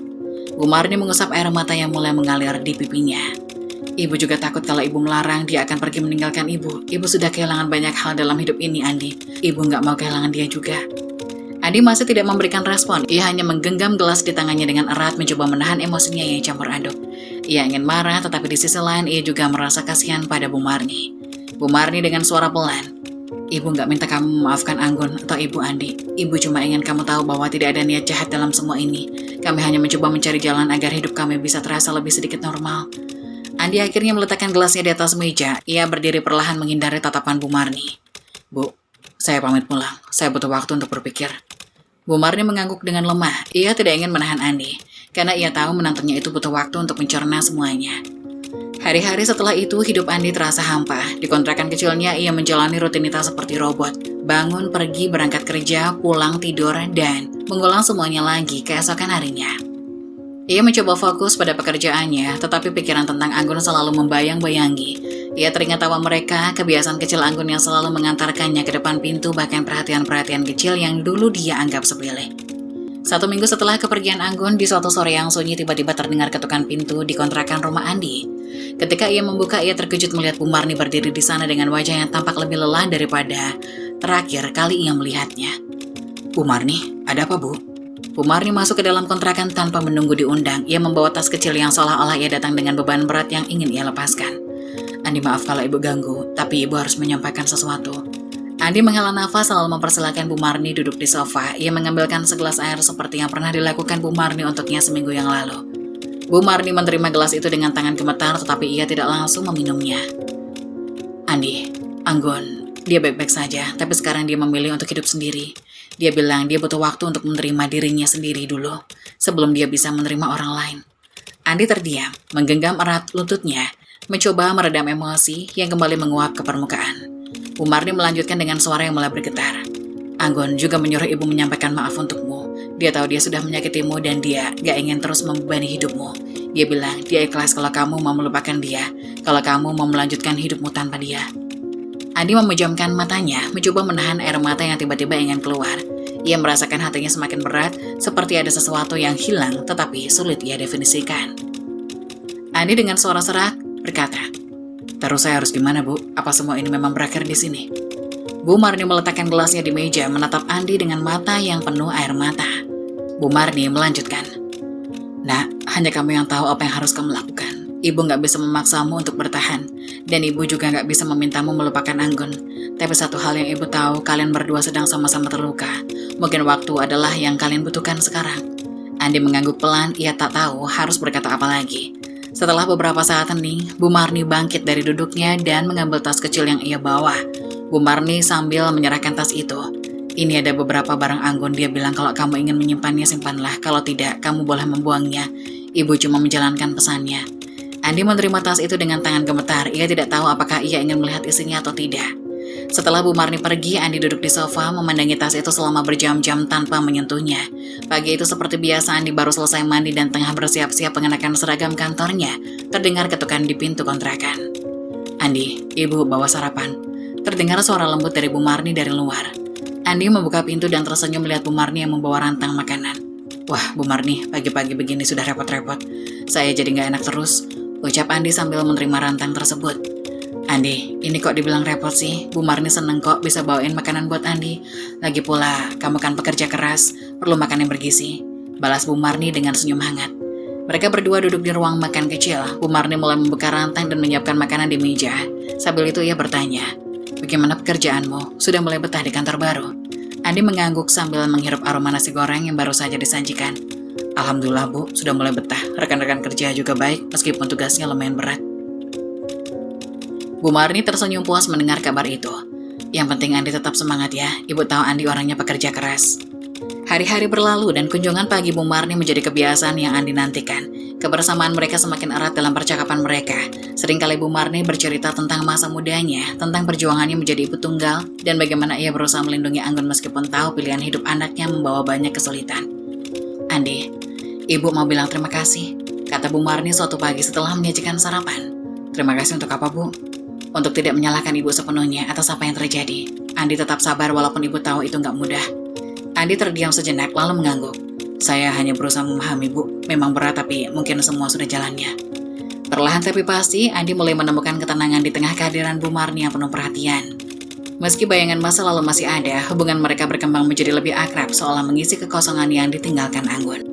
Bu Marni mengusap air mata yang mulai mengalir di pipinya. Ibu juga takut kalau ibu melarang, dia akan pergi meninggalkan ibu. Ibu sudah kehilangan banyak hal dalam hidup ini, Andi. Ibu nggak mau kehilangan dia juga. Andi masih tidak memberikan respon. Ia hanya menggenggam gelas di tangannya dengan erat, mencoba menahan emosinya yang campur aduk. Ia ingin marah, tetapi di sisi lain ia juga merasa kasihan pada Bu Marni. Bu Marni dengan suara pelan. Ibu nggak minta kamu memaafkan Anggun atau Ibu Andi. Ibu cuma ingin kamu tahu bahwa tidak ada niat jahat dalam semua ini. Kami hanya mencoba mencari jalan agar hidup kami bisa terasa lebih sedikit normal. Andi akhirnya meletakkan gelasnya di atas meja. Ia berdiri perlahan menghindari tatapan Bu Marni. Bu, saya pamit pulang. Saya butuh waktu untuk berpikir. Bu Marni mengangguk dengan lemah. Ia tidak ingin menahan Andi, karena ia tahu menantunya itu butuh waktu untuk mencerna semuanya. Hari-hari setelah itu, hidup Andi terasa hampa. Di kontrakan kecilnya, ia menjalani rutinitas seperti robot. Bangun, pergi, berangkat kerja, pulang, tidur, dan mengulang semuanya lagi keesokan harinya. Ia mencoba fokus pada pekerjaannya, tetapi pikiran tentang Anggun selalu membayang-bayangi. Ia teringat tawa mereka, kebiasaan kecil Anggun yang selalu mengantarkannya ke depan pintu, bahkan perhatian-perhatian kecil yang dulu dia anggap sepele. 1 minggu setelah kepergian Anggun, di suatu sore yang sunyi tiba-tiba terdengar ketukan pintu di kontrakan rumah Andi. Ketika ia membuka, ia terkejut melihat Bu Marni berdiri di sana dengan wajah yang tampak lebih lelah daripada terakhir kali ia melihatnya. Bu Marni, ada apa Bu? Bu Marni masuk ke dalam kontrakan tanpa menunggu diundang. Ia membawa tas kecil yang seolah-olah ia datang dengan beban berat yang ingin ia lepaskan. Andi, maaf kalau ibu ganggu, tapi ibu harus menyampaikan sesuatu. Andi menghela nafas lalu mempersilahkan Bu Marni duduk di sofa. Ia mengambilkan segelas air seperti yang pernah dilakukan Bu Marni untuknya seminggu yang lalu. Bu Marni menerima gelas itu dengan tangan gemetar, tetapi ia tidak langsung meminumnya. Andi, Anggun, dia baik-baik saja, tapi sekarang dia memilih untuk hidup sendiri. Dia bilang dia butuh waktu untuk menerima dirinya sendiri dulu, sebelum dia bisa menerima orang lain. Andi terdiam, menggenggam erat lututnya, mencoba meredam emosi yang kembali menguap ke permukaan. Bu Marni melanjutkan dengan suara yang mulai bergetar. Anggun juga menyuruh ibu menyampaikan maaf untukmu. Dia tahu dia sudah menyakitimu dan dia gak ingin terus membebani hidupmu. Dia bilang dia ikhlas kalau kamu mau melupakan dia, kalau kamu mau melanjutkan hidupmu tanpa dia. Andi memejamkan matanya, mencoba menahan air mata yang tiba-tiba ingin keluar. Ia merasakan hatinya semakin berat, seperti ada sesuatu yang hilang tetapi sulit ia definisikan. Andi dengan suara serak berkata, "Terus saya harus gimana, Bu? Apa semua ini memang berakhir di sini?" Bu Marni meletakkan gelasnya di meja, menatap Andi dengan mata yang penuh air mata. Bu Marni melanjutkan, "Nak, hanya kamu yang tahu apa yang harus kamu lakukan. Ibu nggak bisa memaksamu untuk bertahan, dan ibu juga nggak bisa memintamu melupakan Anggun. Tapi satu hal yang ibu tahu, kalian berdua sedang sama-sama terluka. Mungkin waktu adalah yang kalian butuhkan sekarang." Andi mengangguk pelan, ia tak tahu harus berkata apa lagi. Setelah beberapa saat hening, Bu Marni bangkit dari duduknya dan mengambil tas kecil yang ia bawa. Bu Marni sambil menyerahkan tas itu. "Ini ada beberapa barang Anggun, dia bilang kalau kamu ingin menyimpannya simpanlah, kalau tidak kamu boleh membuangnya. Ibu cuma menjalankan pesannya." Andi menerima tas itu dengan tangan gemetar, ia tidak tahu apakah ia ingin melihat isinya atau tidak. Setelah Bu Marni pergi, Andi duduk di sofa memandangi tas itu selama berjam-jam tanpa menyentuhnya. Pagi itu seperti biasa, Andi baru selesai mandi dan tengah bersiap-siap mengenakan seragam kantornya. Terdengar ketukan di pintu kontrakan. "Andi, ibu bawa sarapan." Terdengar suara lembut dari Bu Marni dari luar. Andi membuka pintu dan tersenyum melihat Bu Marni yang membawa rantang makanan. "Wah, Bu Marni, pagi-pagi begini sudah repot-repot. Saya jadi nggak enak terus," ucap Andi sambil menerima rantang tersebut. "Andi, ini kok dibilang repot sih? Bu Marni seneng kok bisa bawain makanan buat Andi. Lagi pula, kamu kan pekerja keras, perlu makan yang bergizi," balas Bu Marni dengan senyum hangat. Mereka berdua duduk di ruang makan kecil. Bu Marni mulai membuka rantang dan menyiapkan makanan di meja. Sambil itu ia bertanya, "Bagaimana pekerjaanmu? Sudah mulai betah di kantor baru?" Andi mengangguk sambil menghirup aroma nasi goreng yang baru saja disajikan. "Alhamdulillah Bu, sudah mulai betah. Rekan-rekan kerja juga baik, meskipun tugasnya lumayan berat." Bu Marni tersenyum puas mendengar kabar itu. "Yang penting Andi tetap semangat ya, ibu tahu Andi orangnya pekerja keras." Hari-hari berlalu dan kunjungan pagi Bu Marni menjadi kebiasaan yang Andi nantikan. Kebersamaan mereka semakin erat dalam percakapan mereka. Seringkali Bu Marni bercerita tentang masa mudanya, tentang perjuangannya menjadi ibu tunggal, dan bagaimana ia berusaha melindungi Anggun meskipun tahu pilihan hidup anaknya membawa banyak kesulitan. Andi, Ibu mau bilang terima kasih, kata Bu Marni suatu pagi setelah menyajikan sarapan. Terima kasih untuk apa, Bu? Untuk tidak menyalahkan Ibu sepenuhnya atas apa yang terjadi. Andi tetap sabar walaupun Ibu tahu itu nggak mudah. Andi terdiam sejenak lalu mengangguk. Saya hanya berusaha memahami, Bu. Memang berat tapi mungkin semua sudah jalannya. Perlahan tapi pasti, Andi mulai menemukan ketenangan di tengah kehadiran Bu Marni yang penuh perhatian. Meski bayangan masa lalu masih ada, hubungan mereka berkembang menjadi lebih akrab seolah mengisi kekosongan yang ditinggalkan Anggun.